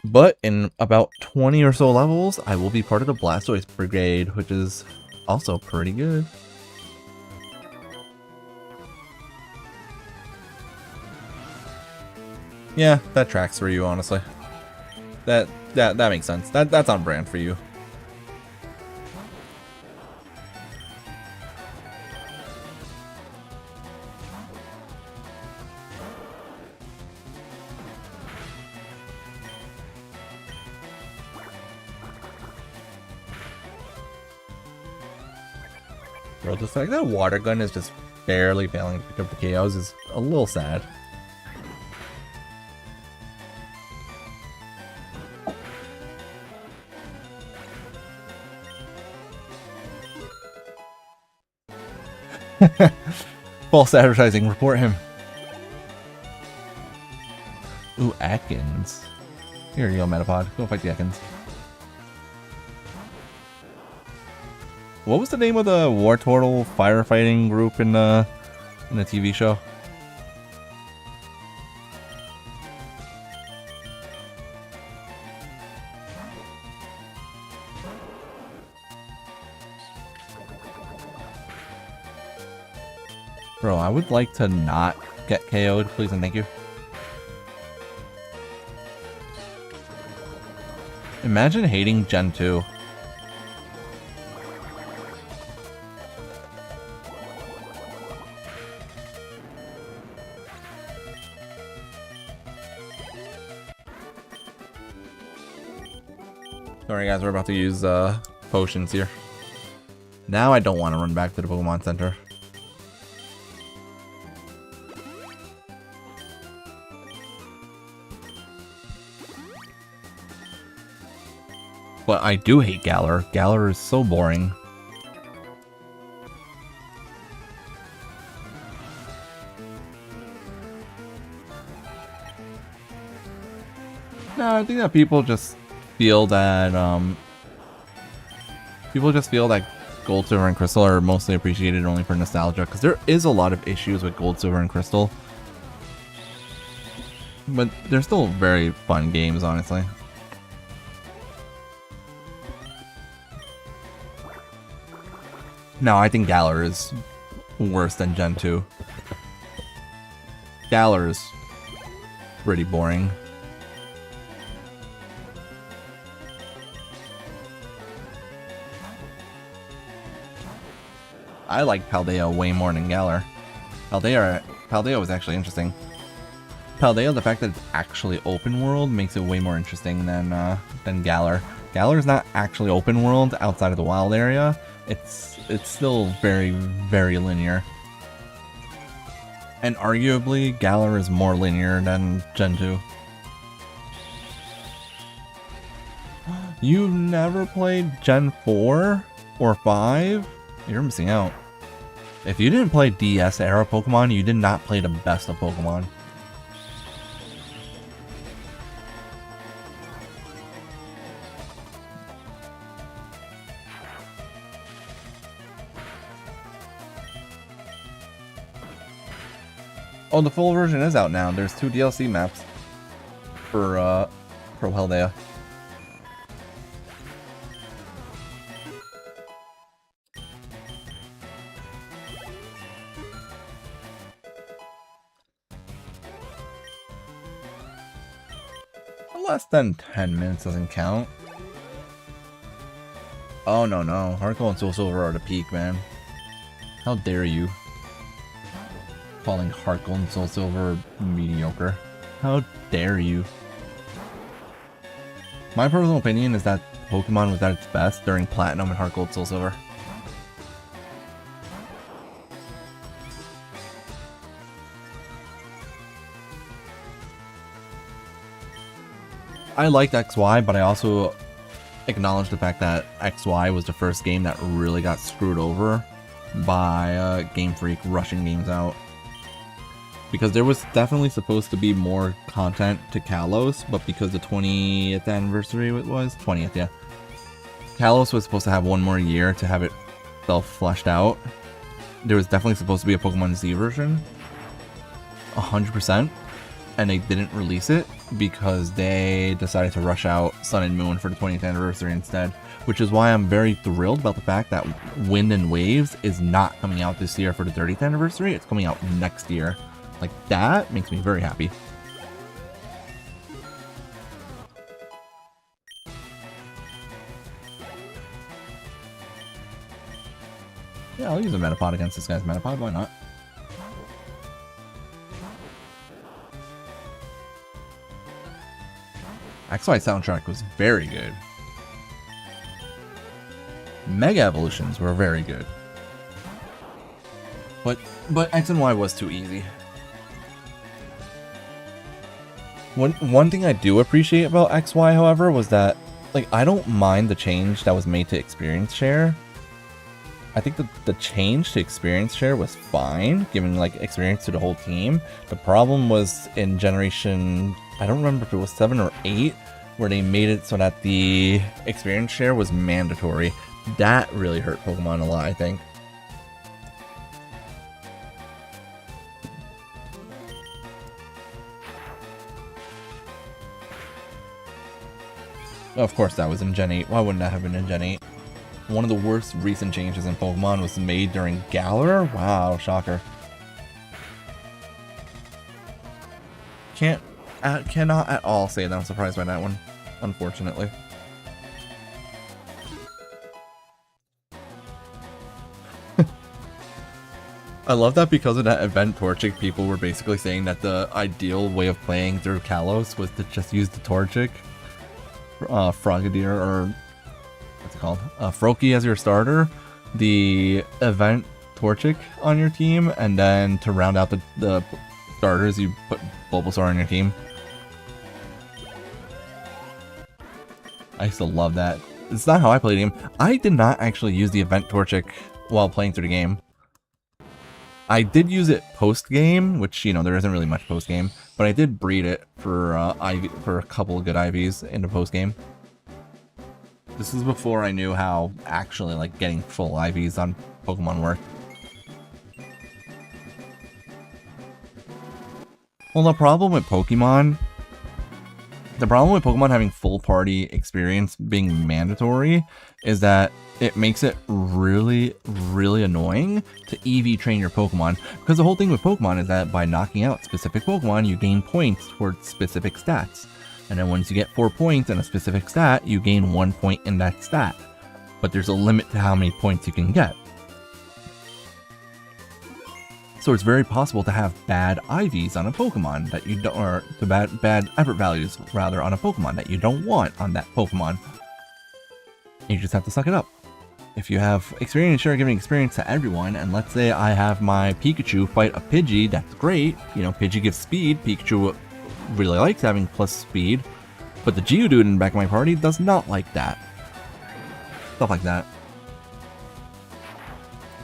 But in about 20 or so levels, I will be part of the Blastoise Brigade, which is also pretty good. Yeah, that tracks for you, honestly. That makes sense. That's on brand for you. Bro, the fact that Water Gun is just barely failing to pick up the KOs is a little sad. False advertising, report him. Ooh, Atkins. Here you go, Metapod. Go fight the Atkins. What was the name of the War Turtle firefighting group in the TV show? Bro, I would like to not get KO'd, please and thank you. Imagine hating Gen 2. Sorry guys, we're about to use potions here. Now I don't want to run back to the Pokemon Center. But I do hate Galar. Galar is so boring. No, I think that people just feel that Gold, Silver, and Crystal are mostly appreciated only for nostalgia, because there is a lot of issues with Gold, Silver, and Crystal. But they're still very fun games, honestly. No, I think Galar is worse than Gen 2. Galar is pretty boring. I like Paldea way more than Galar. Paldea was actually interesting. Paldea, the fact that it's actually open world makes it way more interesting than Galar. Galar is not actually open world outside of the wild area. It's still very, very linear. And arguably, Galar is more linear than Gen 2. You've never played Gen 4 or 5? You're missing out. If you didn't play DS era Pokemon, you did not play the best of Pokemon. Oh, the full version is out now. There's 2 DLC maps for Paldea. Less than 10 minutes doesn't count. Oh no, Heart Gold and Soul Silver are the peak, man. How dare you? Calling Heart Gold and Soul Silver mediocre. How dare you? My personal opinion is that Pokemon was at its best during Platinum and Heart Gold Soul Silver. I liked XY, but I also acknowledge the fact that XY was the first game that really got screwed over by Game Freak rushing games out. Because there was definitely supposed to be more content to Kalos, but because the 20th anniversary it was? 20th, yeah. Kalos was supposed to have 1 more year to have it self-fleshed out. There was definitely supposed to be a Pokemon Z version. 100%. And they didn't release it because they decided to rush out Sun and Moon for the 20th anniversary instead. Which is why I'm very thrilled about the fact that Wind and Waves is not coming out this year for the 30th anniversary. It's coming out next year. Like, that makes me very happy. Yeah, I'll use a Metapod against this guy's Metapod, why not? XY soundtrack was very good. Mega Evolutions were very good. But X and Y was too easy. One thing I do appreciate about XY, however, was that, like, I don't mind the change that was made to experience share. I think the change to experience share was fine, giving like experience to the whole team. The problem was in generation, I don't remember if it was 7 or 8, where they made it so that the experience share was mandatory. That really hurt Pokemon a lot, I think. Of course that was in Gen 8. Why wouldn't that have been in Gen 8? One of the worst recent changes in Pokemon was made during Galar? Wow, shocker. Cannot at all say that I'm surprised by that one, unfortunately. I love that because of that event Torchic, people were basically saying that the ideal way of playing through Kalos was to just use the Torchic, Frogadier, or what's it called? Froakie as your starter, the event Torchic on your team, and then to round out the starters, you put Bulbasaur on your team. I used to love that. It's not how I played the game. I did not actually use the event Torchic while playing through the game. I did use it post-game, which, you know, there isn't really much post-game, but I did breed it for for a couple of good IVs in the post-game. This is before I knew how actually, like, getting full IVs on Pokemon worked. Well, the problem with Pokemon having full party experience being mandatory is that it makes it really, really annoying to EV train your Pokemon. Because the whole thing with Pokemon is that by knocking out specific Pokemon, you gain points towards specific stats. And then once you get 4 points in a specific stat, you gain 1 point in that stat. But there's a limit to how many points you can get. So it's very possible to have bad IVs on a Pokemon that you don't, or to bad effort values rather on a Pokemon that you don't want on that Pokemon. You just have to suck it up. If you have experience share giving experience to everyone, and let's say I have my Pikachu fight a Pidgey, that's great. You know, Pidgey gives speed. Pikachu really likes having plus speed, but the Geodude in the back of my party does not like that. Stuff like that.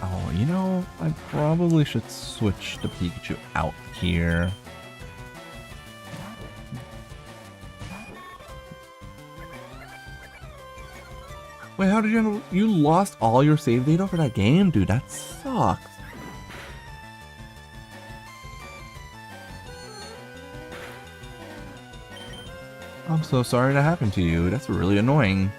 Oh, you know, I probably should switch the Pikachu out here. Wait, how did you lost all your save data for that game? Dude, that sucks. I'm so sorry that happened to you. That's really annoying.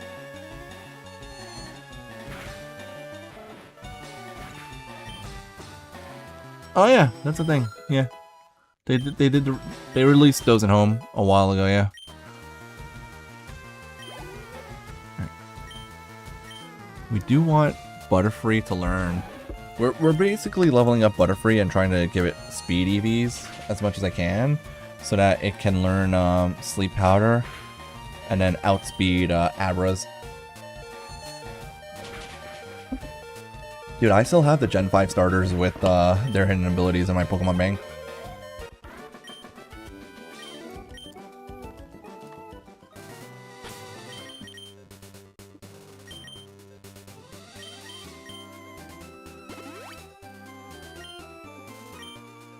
Oh yeah, that's the thing. Yeah, they released those at home a while ago. Yeah. Right. We do want Butterfree to learn. We're basically leveling up Butterfree and trying to give it speed EVs as much as I can, so that it can learn Sleep Powder and then outspeed Abras. Dude, I still have the Gen 5 starters with their hidden abilities in my Pokemon bank.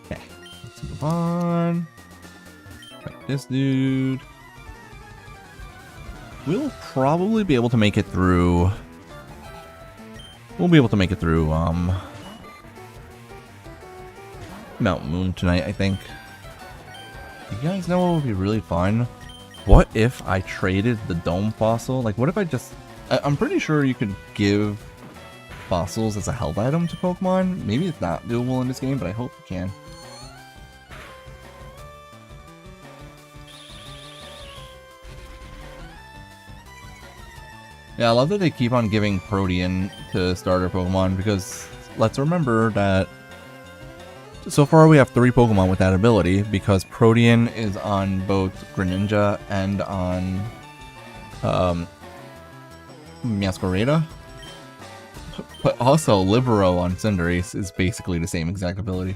Okay, let's move on. Like this dude. We'll probably be able to make it through... We'll be able to make it through, Mount Moon tonight, I think. You guys know what would be really fun? What if I traded the Dome Fossil? Like, what if I just... I'm pretty sure you could give fossils as a health item to Pokemon. Maybe it's not doable in this game, but I hope you can. Yeah, I love that they keep on giving Protean to starter Pokemon, because let's remember that so far we have 3 Pokemon with that ability, because Protean is on both Greninja and on Masquerada. But also Libero on Cinderace is basically the same exact ability.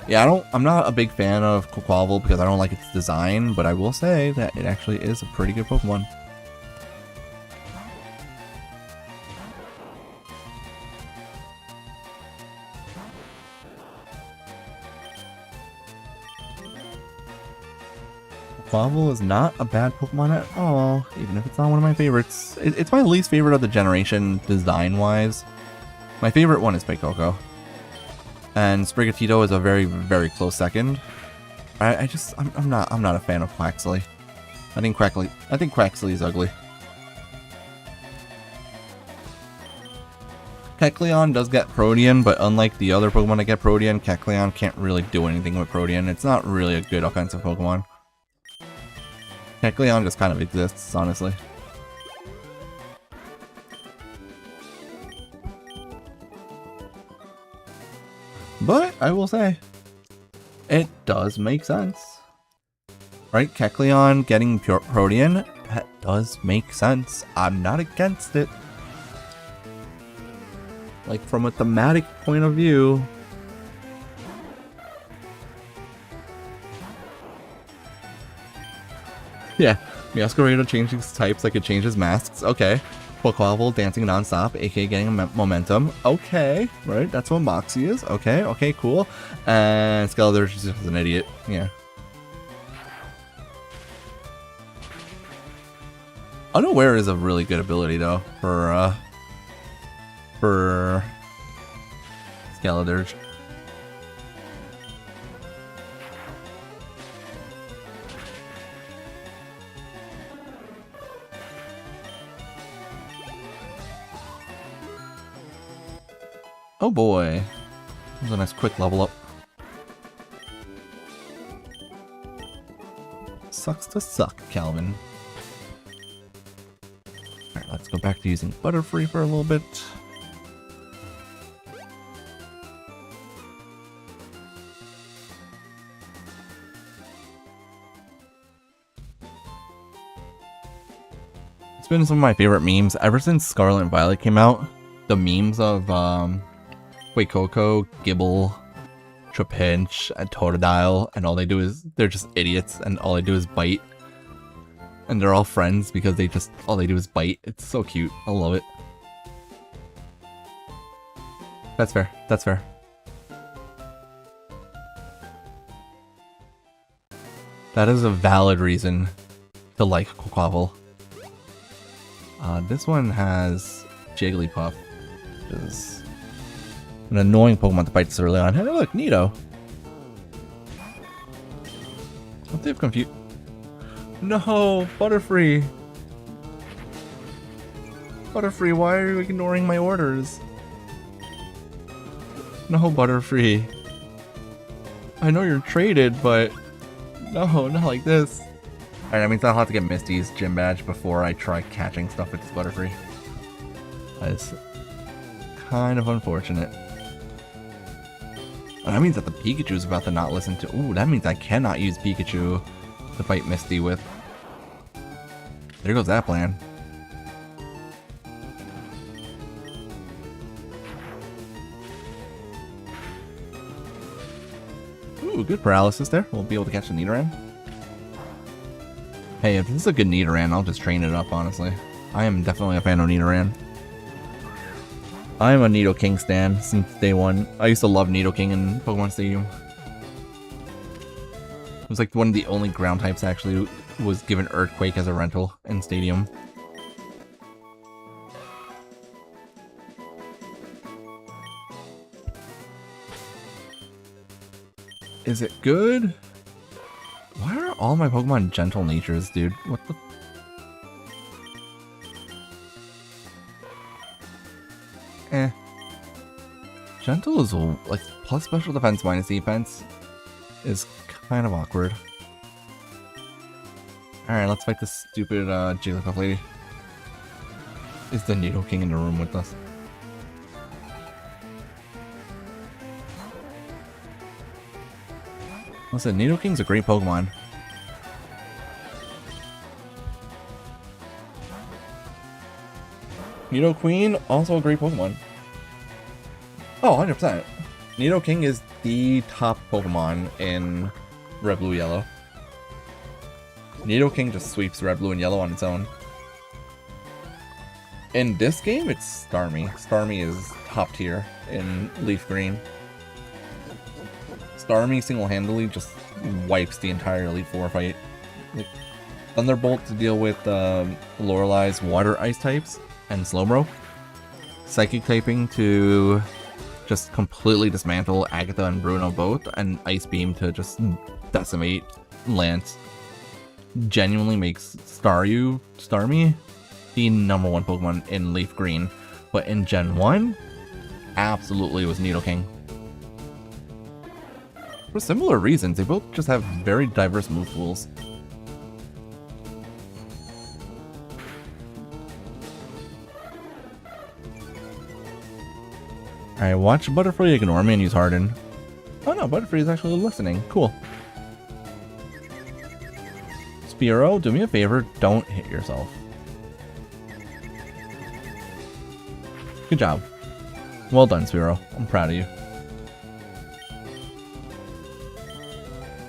Yeah, I'm not a big fan of Quaquaval because I don't like its design, but I will say that it actually is a pretty good Pokemon. Quavel is not a bad Pokemon at all, even if it's not one of my favorites. It's my least favorite of the generation, design-wise. My favorite one is Pokoko. And Sprigatito is a very, very close second. I'm not a fan of Quaxly. I think Quaxly is ugly. Kecleon does get Protean, but unlike the other Pokemon that get Protean, Kecleon can't really do anything with Protean. It's not really a good offensive Pokemon. Kecleon just kind of exists, honestly. But I will say, it does make sense. Right? Kecleon getting Protean, that does make sense. I'm not against it. Like, from a thematic point of view. Yeah, Meowscarada changing types like it changes masks. Okay. Quaquavel dancing non-stop, aka getting momentum. Okay, right? That's what Moxie is. Okay, okay, cool. And Skeletor is just an idiot. Yeah. Unaware is a really good ability, though, for Skeletor. Oh boy. That was a nice quick level up. Sucks to suck, Calvin. Alright, let's go back to using Butterfree for a little bit. It's been some of my favorite memes ever since Scarlet and Violet came out. The memes of Coco, Gibble, Trapinch, and Totodile, and all they do is, they're just idiots, and all they do is bite. And they're all friends because all they do is bite. It's so cute. I love it. That's fair. That's fair. That is a valid reason to like Quaquavel. This one has Jigglypuff, which is an annoying Pokemon to bite this early on. Hey, look, Nido. Don't they have confused? No, Butterfree. Butterfree, why are you ignoring my orders? No, Butterfree. I know you're traded, but no, not like this. Alright, that means I'll have to get Misty's gym badge before I try catching stuff with this Butterfree. That is kind of unfortunate. And that means that the Pikachu is about to not listen to... Ooh, that means I cannot use Pikachu to fight Misty with. There goes that plan. Ooh, good paralysis there. We'll be able to catch the Nidoran. Hey, if this is a good Nidoran, I'll just train it up, honestly. I am definitely a fan of Nidoran. I am a Nidoking stan since day one. I used to love Nidoking in Pokemon Stadium. It was like one of the only ground types actually was given Earthquake as a rental in Stadium. Is it good? Why are all my Pokemon gentle natures, dude? What the... Gentle is like plus special defense minus defense is kind of awkward. Alright, let's fight this stupid Jigglypuff lady. Is the Nidoking in the room with us? Listen, Nidoking's a great Pokemon. Nidoqueen, also a great Pokemon. Oh, 100%. Nidoking is the top Pokemon in Red, Blue, Yellow. Nidoking just sweeps Red, Blue, and Yellow on its own. In this game, it's Starmie. Starmie is top tier in Leaf Green. Starmie single-handedly just wipes the entire Elite Four fight. like Thunderbolt to deal with Lorelei's water ice types and Slowbro. Psychic typing to just completely dismantle Agatha and Bruno both, and Ice Beam to just decimate Lance. Genuinely makes Starmie the #1 Pokemon in Leaf Green, but in Gen 1, absolutely was Nidoking. For similar reasons, they both just have very diverse move pools. Alright, watch Butterfree ignore me and use Harden. Oh no, Butterfree is actually listening. Cool. Spearow, do me a favor, don't hit yourself. Good job. Well done, Spearow. I'm proud of you.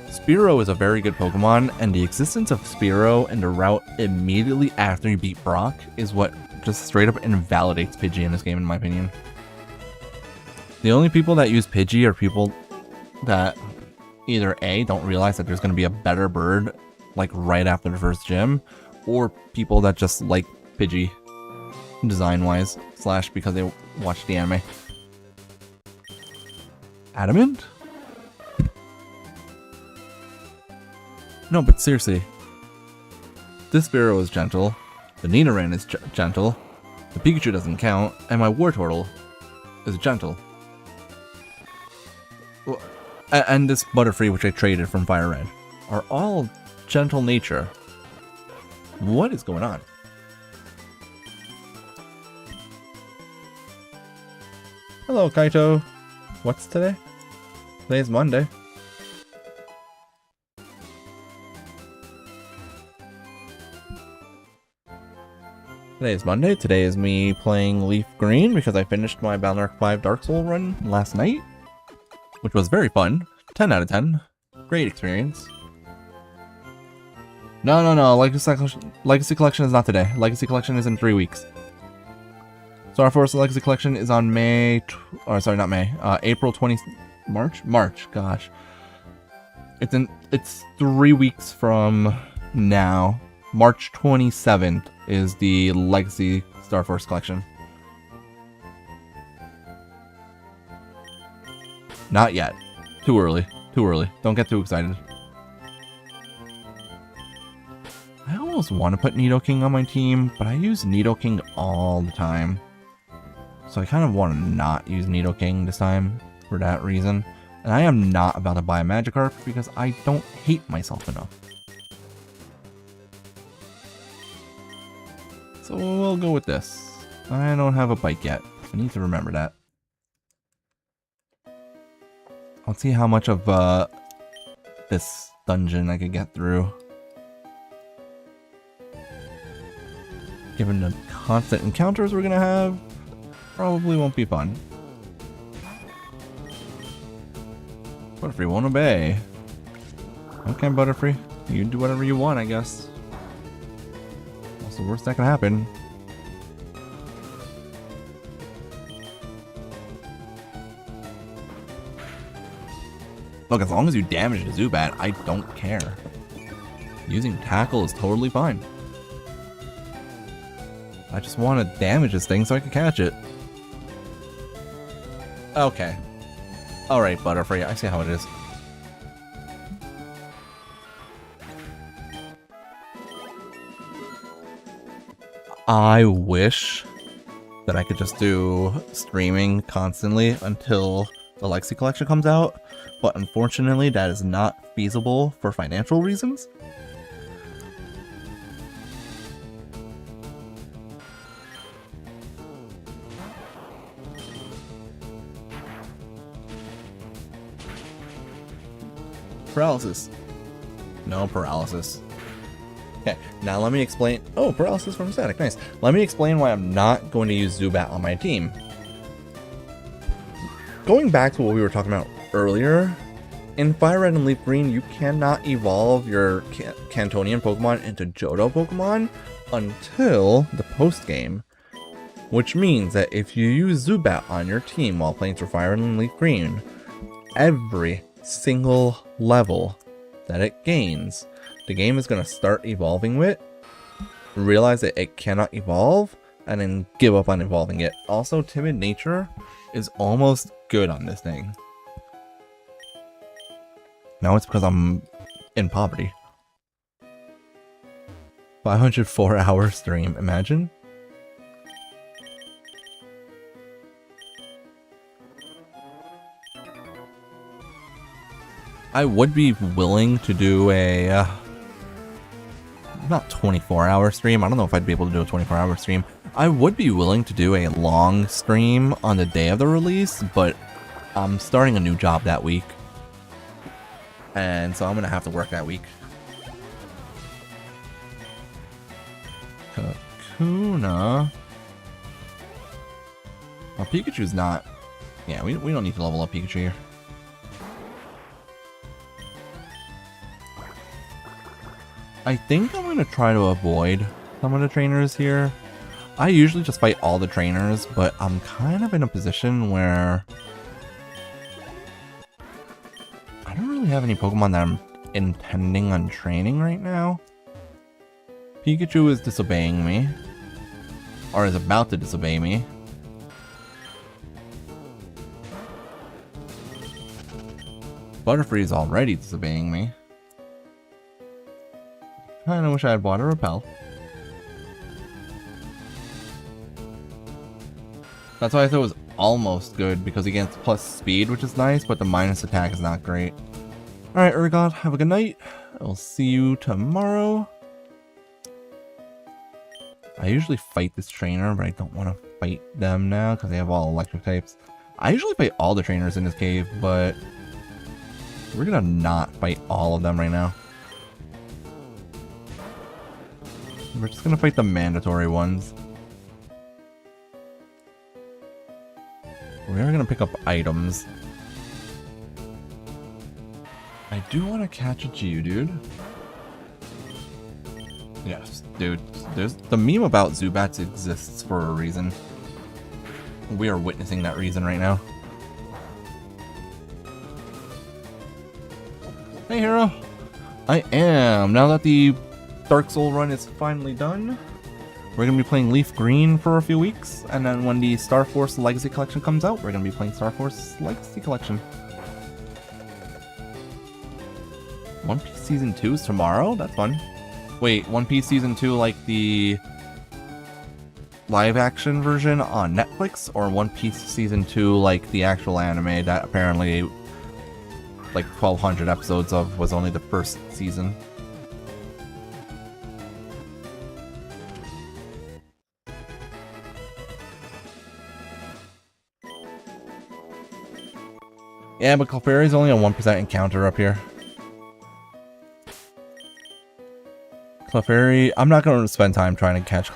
Spearow is a very good Pokemon, and the existence of Spearow and the route immediately after you beat Brock is what just straight up invalidates Pidgey in this game, in my opinion. The only people that use Pidgey are people that either A, don't realize that there's going to be a better bird like right after the first gym, or people that just like Pidgey design-wise, / because they watched the anime. Adamant? No, but seriously. This Spearow is gentle, the Nidoran is gentle, the Pikachu doesn't count, and my Wartortle is gentle. And this Butterfree, which I traded from Fire Red, are all gentle nature. What is going on? Hello, Kaito. What's today? Today's Monday. Today is Monday. Today is me playing Leaf Green because I finished my Battle 5 Dark Soul run last night, which was very fun. 10 out of 10. Great experience. No. Legacy Collection is not today. Legacy Collection is in 3 weeks. Star Force Legacy Collection is on April 20... March, gosh. It's 3 weeks from now. March 27th is the Legacy Star Force Collection. Not yet. Too early. Don't get too excited. I almost want to put Nidoking on my team, but I use Nidoking all the time. So I kind of want to not use Nidoking this time for that reason. And I am not about to buy a Magikarp because I don't hate myself enough. So we'll go with this. I don't have a bike yet. I need to remember that. I'll see how much of this dungeon I could get through. Given the constant encounters we're gonna have, probably won't be fun. Butterfree won't obey. Okay, Butterfree. You can do whatever you want, I guess. What's the worst that can happen? Look, as long as you damage the Zubat, I don't care. Using Tackle is totally fine. I just want to damage this thing so I can catch it. Okay. Alright, Butterfree, I see how it is. I wish that I could just do streaming constantly until the Legacy Collection comes out, but unfortunately that is not feasible for financial reasons. Paralysis. No paralysis. Okay, now let me explain. Oh, paralysis from static. Nice. Let me explain why I'm not going to use Zubat on my team. Going back to what we were talking about earlier, in Fire Red and Leaf Green, you cannot evolve your Cantonian Pokemon into Johto Pokemon until the post-game. Which means that if you use Zubat on your team while playing through Fire Red and Leaf Green, every single level that it gains the game is going to start evolving with, realize that it cannot evolve, and then give up on evolving it. Also, timid nature is almost good on this thing. Now it's because I'm in poverty. 504-hour stream, imagine. I would be willing to do a not 24-hour stream. I don't know if I'd be able to do a 24-hour stream. I would be willing to do a long stream on the day of the release, but I'm starting a new job that week. And so I'm going to have to work that week. Kakuna. Well, Pikachu's not... Yeah, we don't need to level up Pikachu here. I think I'm going to try to avoid some of the trainers here. I usually just fight all the trainers, but I'm kind of in a position where I don't really have any Pokemon that I'm intending on training right now. Pikachu is disobeying me, or is about to disobey me. Butterfree is already disobeying me. I kinda wish I had bought a Repel. That's why I thought it was almost good, because he gets plus speed, which is nice, but the minus attack is not great. Alright, Urgot, have a good night. I'll see you tomorrow. I usually fight this trainer, but I don't want to fight them now, because they have all electric types. I usually fight all the trainers in this cave, but we're gonna not fight all of them right now. We're just gonna fight the mandatory ones. We are gonna pick up items. I do want to catch a Geodude. Yes, dude. There's the meme about Zubats exists for a reason. We are witnessing that reason right now. Hey, hero. I am. Now that the Dark Soul run is finally done, we're going to be playing Leaf Green for a few weeks, and then when the Star Force Legacy Collection comes out, we're going to be playing Star Force Legacy Collection. One Piece Season 2 is tomorrow? That's fun. Wait, One Piece Season 2 like the live-action version on Netflix, or One Piece Season 2 like the actual anime that apparently like 1,200 episodes of was only the first season? Yeah, but Clefairy's only a 1% encounter up here. Clefairy, I'm not going to spend time trying to catch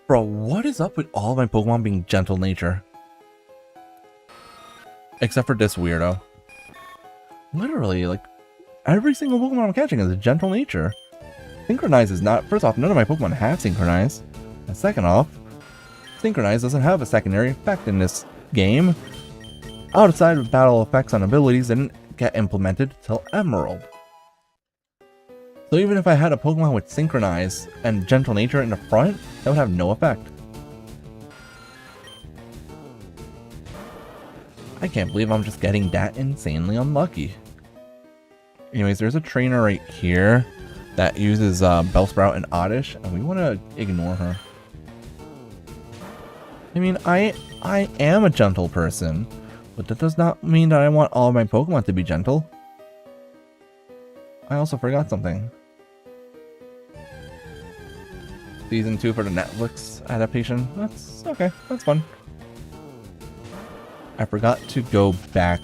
Bro, what is up with all of my Pokemon being gentle nature? Except for this weirdo. Literally, like, every single Pokemon I'm catching is a gentle nature. Synchronize is not... First off, none of my Pokemon have Synchronize. And second off, Synchronize doesn't have a secondary effect in this game. Outside of battle effects on abilities didn't get implemented till Emerald. So even if I had a Pokemon with Synchronize and Gentle Nature in the front, that would have no effect. I can't believe I'm just getting that insanely unlucky. Anyways, there's a trainer right here that uses Bellsprout and Oddish, and we want to ignore her. I mean, I am a gentle person, but that does not mean that I want all of my Pokemon to be gentle. I also forgot something. Season 2 for the Netflix adaptation. That's okay. That's fun. I forgot to go back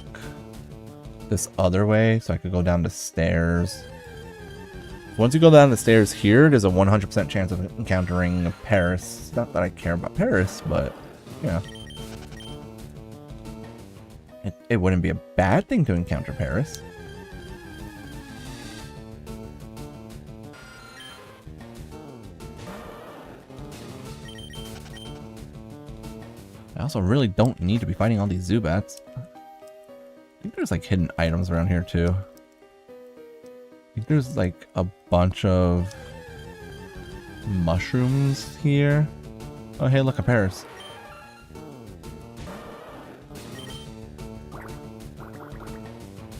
this other way so I could go down the stairs. Once you go down the stairs here, there's a 100% chance of encountering Paris. Not that I care about Paris, but yeah. It wouldn't be a bad thing to encounter Paris. I also really don't need to be fighting all these Zubats. I think there's like hidden items around here too. think there's like a bunch of mushrooms here. Oh, hey, look, a Paris.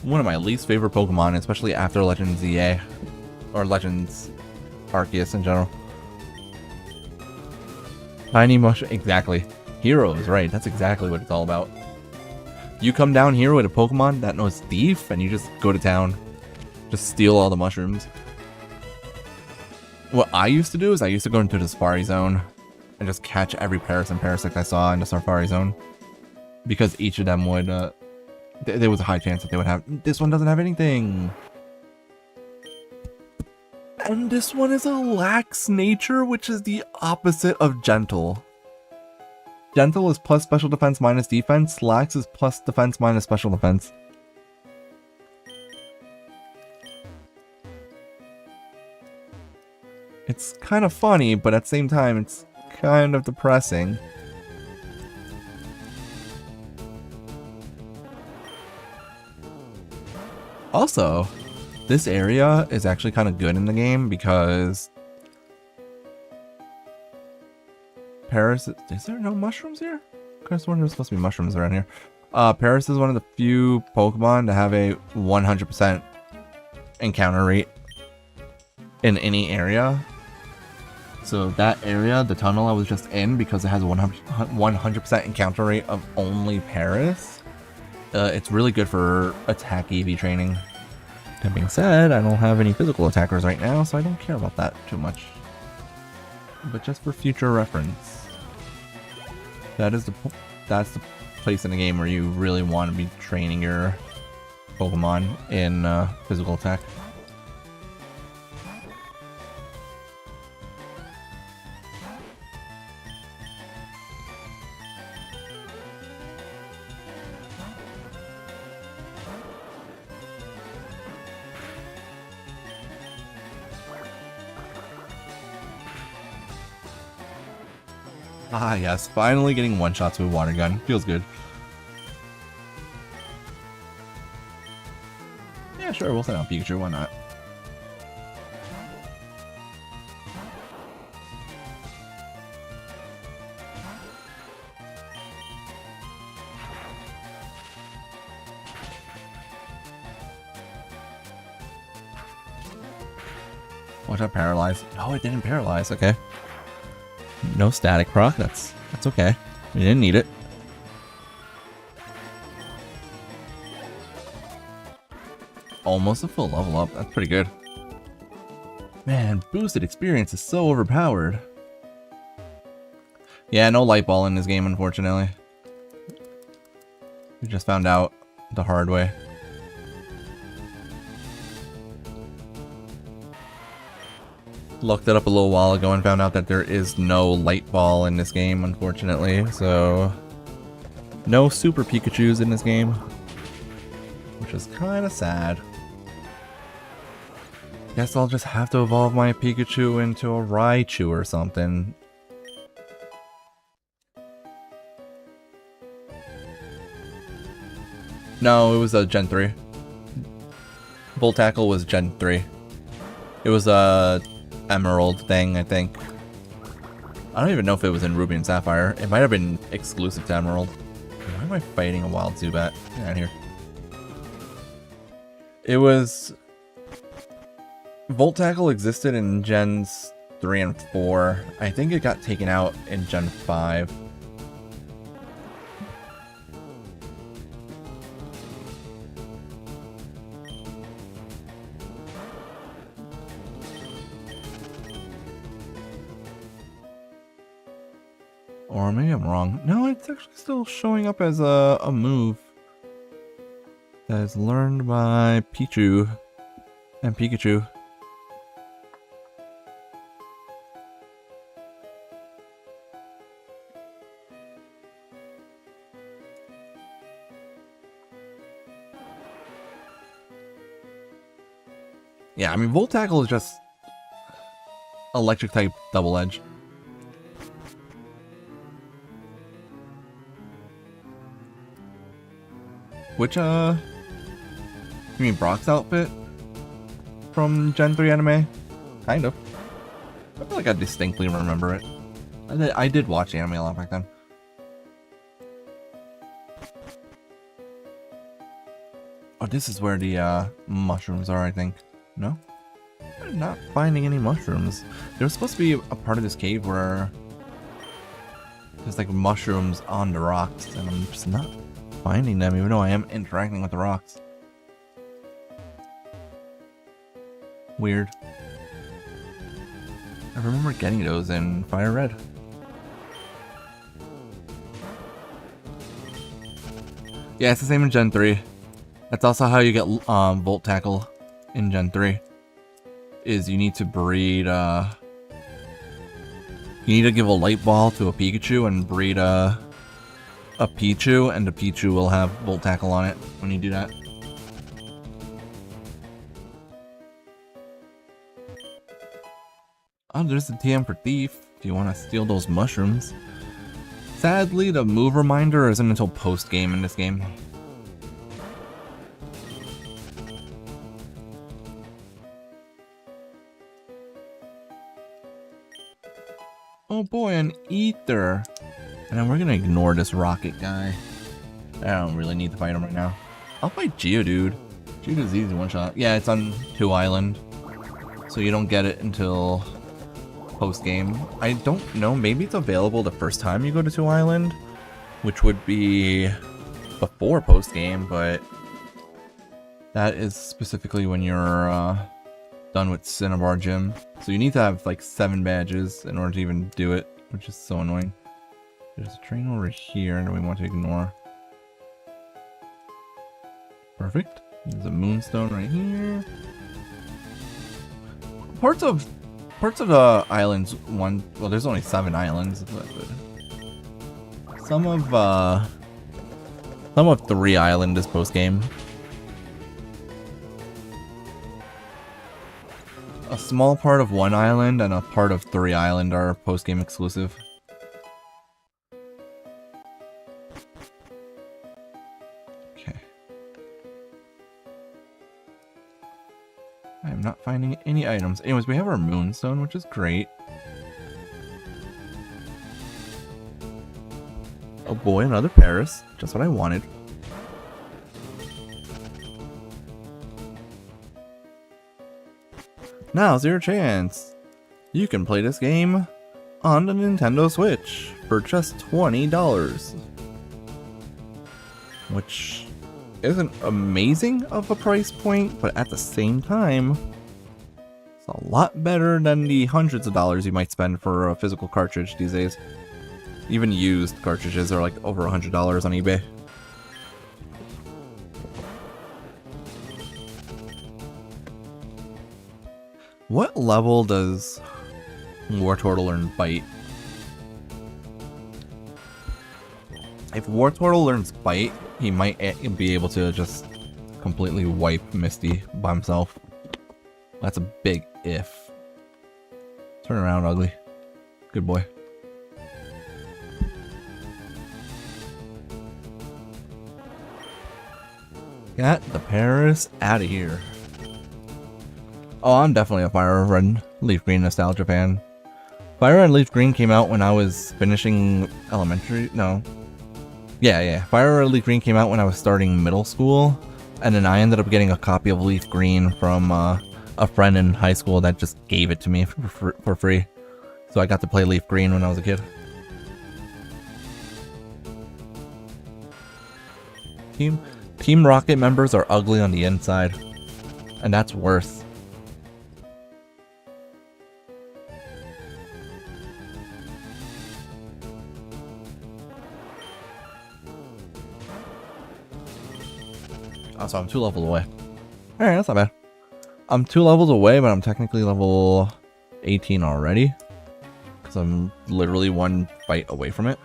One of my least favorite Pokemon, especially after Legends EA. Or Legends Arceus in general. Tiny mushroom. Exactly. Heroes, right. That's exactly what it's all about. You come down here with a Pokemon that knows Thief, and you just go to town. Just steal all the mushrooms. What I used to do is I used to go into the Safari Zone and just catch every Paris and Parasect I saw in the Safari Zone. Because each of them would, there was a high chance that they would have, this one doesn't have anything. And this one is a lax nature, which is the opposite of gentle. Gentle is plus special defense minus defense. Lax is plus defense minus special defense. It's kind of funny, but at the same time, it's kind of depressing. Also, this area is actually kind of good in the game because Paris... Is there no mushrooms here? I was wondering there's supposed to be mushrooms around here. Paris is one of the few Pokemon to have a 100% encounter rate in any area. So that area, the tunnel I was just in, because it has a 100% encounter rate of only Paris, it's really good for attack EV training. That being said, I don't have any physical attackers right now, so I don't care about that too much. But just for future reference, that's the place in the game where you really want to be training your Pokemon in physical attack. Ah yes, finally getting one-shots with water gun. Feels good. Yeah, sure, we'll send out Pikachu, why not? Watch out, paralyze. Oh, it didn't paralyze, okay. No static proc, that's okay. We didn't need it. Almost a full level up, that's pretty good. Man, boosted experience is so overpowered. Yeah, no light ball in this game, unfortunately. We just found out the hard way. Looked it up a little while ago and found out that there is no light ball in this game, unfortunately, so no Super Pikachus in this game, which is kind of sad. Guess I'll just have to evolve my Pikachu into a Raichu or something. No, it was a Gen 3. Volt Tackle was Gen 3. It was a Emerald thing, I think. I don't even know if it was in Ruby and Sapphire. It might have been exclusive to Emerald. Why am I fighting a wild Zubat? Get out of here. It was... Volt Tackle existed in Gens 3 and 4. I think it got taken out in Gen 5. Or maybe I'm wrong. No, it's actually still showing up as a move that is learned by Pichu and Pikachu. Yeah, I mean, Volt Tackle is just electric type double edge. Which, you mean Brock's outfit? from Gen 3 anime? Kind of. I feel like I distinctly remember it. I did watch anime a lot back then. Oh, this is where the mushrooms are, I think. No? I'm not finding any mushrooms. There was supposed to be a part of this cave where there's like mushrooms on the rocks, and I'm just not finding them, even though I am interacting with the rocks. Weird. I remember getting those in Fire Red. Yeah, it's the same in Gen 3. That's also how you get Volt Tackle in Gen 3. Is you need to breed, you need to give a light ball to a Pikachu and breed a Pichu, and the Pichu will have Volt Tackle on it when you do that. Oh, there's the TM for Thief, if you want to steal those mushrooms. Sadly, the move reminder isn't until post-game in this game. Oh boy, an ether. And then we're gonna ignore this rocket guy. I don't really need to fight him right now. I'll fight Geodude. Geodude's easy one shot. Yeah, it's on 2 Island. So you don't get it until post game. I don't know, maybe it's available the first time you go to 2 Island, which would be before post game, but that is specifically when you're done with Cinnabar Gym. So you need to have like 7 badges in order to even do it, which is so annoying. There's a train over here that we want to ignore. Perfect. There's a moonstone right here. Parts of the islands, well, there's only 7 islands, but some of 3 Island is post game. A small part of 1 island and a part of 3 Island are post game exclusive. Okay. I am not finding any items. Anyways, we have our moonstone, which is great. Oh boy, another Paris. Just what I wanted. Now's your chance. You can play this game on the Nintendo Switch for just $20. Which isn't amazing of a price point, but at the same time, it's a lot better than the hundreds of dollars you might spend for a physical cartridge these days. Even used cartridges are like over $100 on eBay. What level does Wartortle learn Bite? If Wartortle learns Bite, he might be able to just completely wipe Misty by himself. That's a big if. Turn around, ugly. Good boy. Get the Paris out of here. Oh, I'm definitely a Fire Red Leaf Green nostalgia fan. Fire Red Leaf Green came out when I was finishing elementary. No. Yeah. Fire Red Leaf Green came out when I was starting middle school. And then I ended up getting a copy of Leaf Green from a friend in high school that just gave it to me for free. So I got to play Leaf Green when I was a kid. Team Rocket members are ugly on the inside. And that's worse. Oh, so I'm 2 levels away. Alright, that's not bad. I'm 2 levels away, but I'm technically level 18 already. Because I'm literally 1 fight away from it.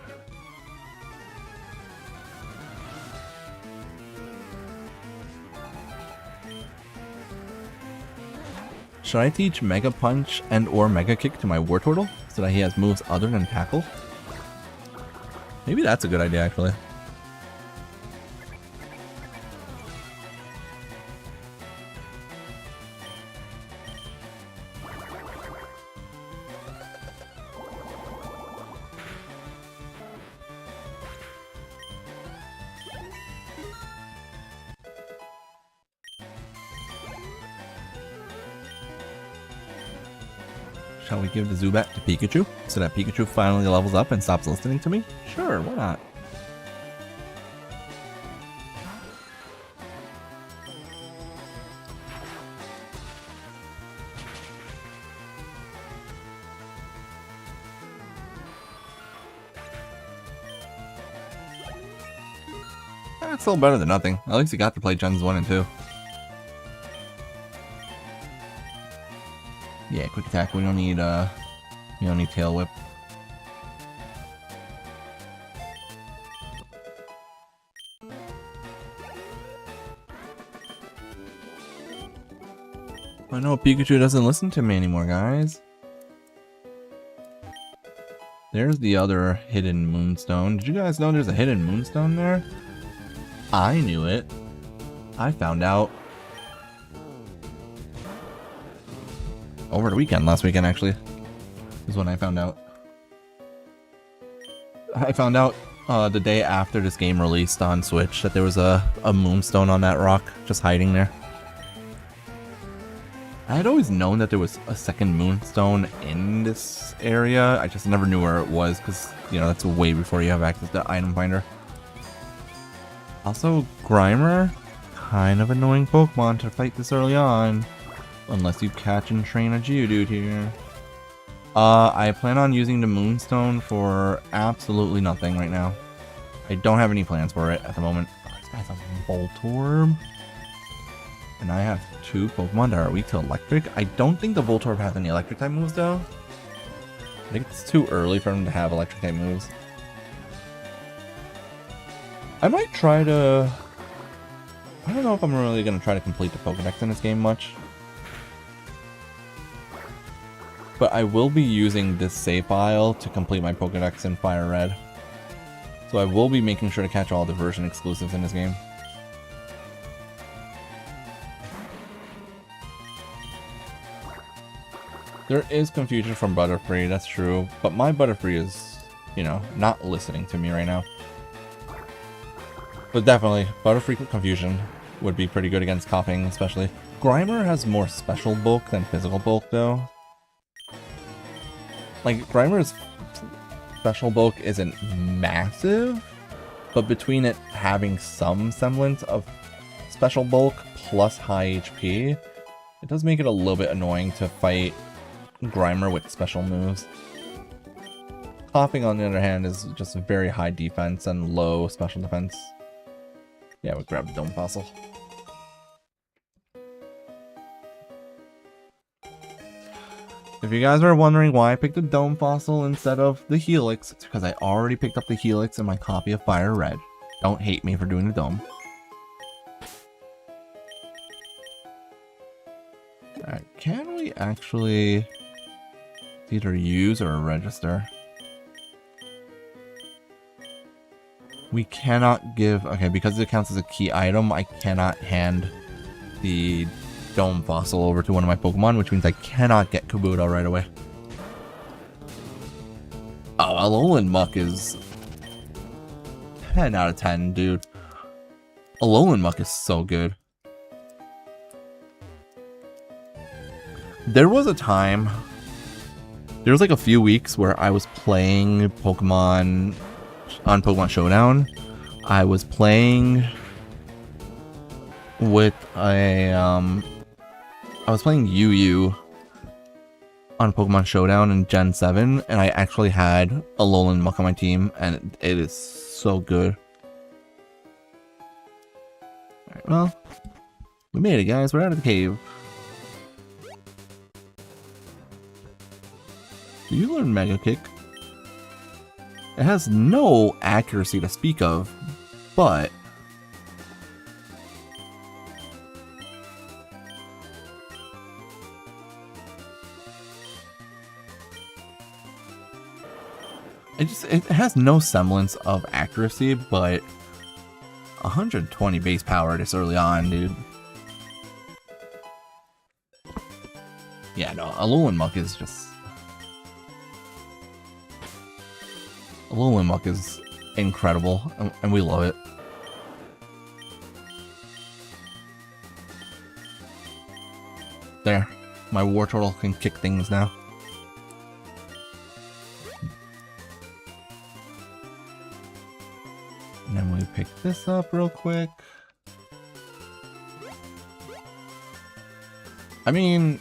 Should I teach Mega Punch and or Mega Kick to my Wartortle so that he has moves other than Tackle? Maybe that's a good idea, actually. Shall we give the Zubat to Pikachu so that Pikachu finally levels up and stops listening to me? Sure, why not? That's still better than nothing. At least you got to play Gens 1 and 2. Yeah, quick attack. We don't need Tail Whip. I know Pikachu doesn't listen to me anymore, guys. There's the other hidden Moonstone. Did you guys know there's a hidden Moonstone there? I knew it. I found out over the weekend, last weekend actually, is when I found out. I found out the day after this game released on Switch that there was a Moonstone on that rock just hiding there. I had always known that there was a second Moonstone in this area. I just never knew where it was because, you know, that's way before you have access to Item Finder. Also, Grimer, kind of annoying Pokemon to fight this early on. Unless you catch and train a Geodude here. I plan on using the Moonstone for absolutely nothing right now. I don't have any plans for it at the moment. Oh, this guy's a Voltorb. And I have 2 Pokemon that are weak to Electric. I don't think the Voltorb has any Electric type moves though. I think it's too early for him to have Electric type moves. I might try to... I don't know if I'm really going to try to complete the Pokedex in this game much. But I will be using this save file to complete my Pokedex in Fire Red. So I will be making sure to catch all the version exclusives in this game. There is confusion from Butterfree, that's true. But my Butterfree is, you know, not listening to me right now. But definitely, Butterfree Confusion would be pretty good against coughing, especially. Grimer has more special bulk than physical bulk, though. Like, Grimer's special bulk isn't massive, but between it having some semblance of special bulk plus high HP, it does make it a little bit annoying to fight Grimer with special moves. Coughing, on the other hand, is just very high defense and low special defense. Yeah, we grabbed the Dome Fossil. If you guys are wondering why I picked the Dome Fossil instead of the Helix, it's because I already picked up the Helix in my copy of Fire Red. Don't hate me for doing the Dome. Alright, can we actually either use or register? We cannot give... Okay, because it counts as a key item, I cannot hand the Dome Fossil over to one of my Pokemon, which means I cannot get Kabuto right away. Oh, Alolan Muck is 10 out of 10, dude. Alolan Muck is so good. There was a time... There was like a few weeks where I was playing Pokemon... on Pokemon Showdown. I was playing with a I was playing UU on Pokemon Showdown in Gen 7, and I actually had Alolan Muck on my team, and it is so good. Alright, well, we made it, guys. We're out of the cave. Do you learn Mega Kick? It has no accuracy to speak of, but it has no semblance of accuracy, but 120 base power this early on, dude. Yeah, no, Alolan Muck is just... Alolan Muck is incredible, and we love it. There. My War Turtle can kick things now. pick this up real quick. I mean,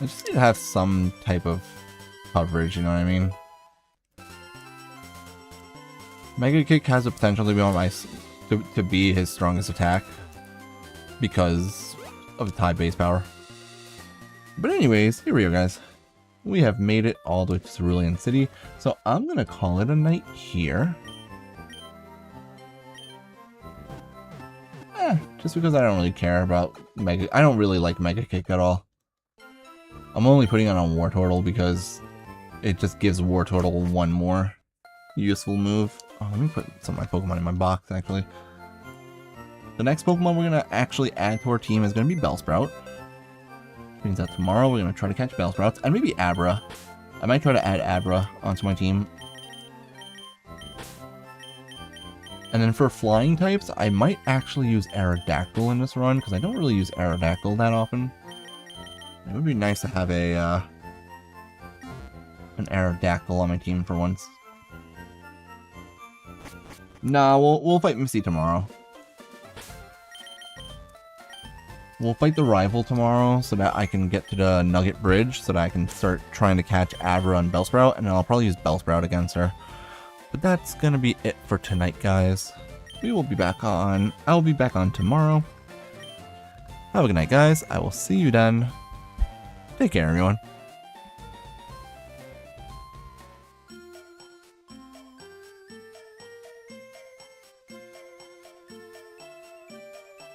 I just need to have some type of coverage, you know what I mean? Mega Kick has the potential to be one of to be his strongest attack because of the Tide base power. But anyways, here we go, guys. We have made it all the way to Cerulean City, so I'm gonna call it a night here. Just because I don't really care about I don't really like Mega Kick at all. I'm only putting it on Wartortle because it just gives Wartortle one more useful move. Oh, let me put some of my Pokemon in my box, actually. The next Pokemon we're going to actually add to our team is going to be Bellsprout. Which means that tomorrow we're going to try to catch Bellsprouts, and maybe Abra. I might try to add Abra onto my team. And then for flying types, I might actually use Aerodactyl in this run, because I don't really use Aerodactyl that often. It would be nice to have an Aerodactyl on my team for once. Nah, we'll fight Misty tomorrow. We'll fight the rival tomorrow so that I can get to the Nugget Bridge so that I can start trying to catch Abra and Bellsprout, and then I'll probably use Bellsprout against her. But that's gonna be it for tonight, guys. I'll be back on tomorrow. Have a good night, guys. I will see you then. Take care, everyone.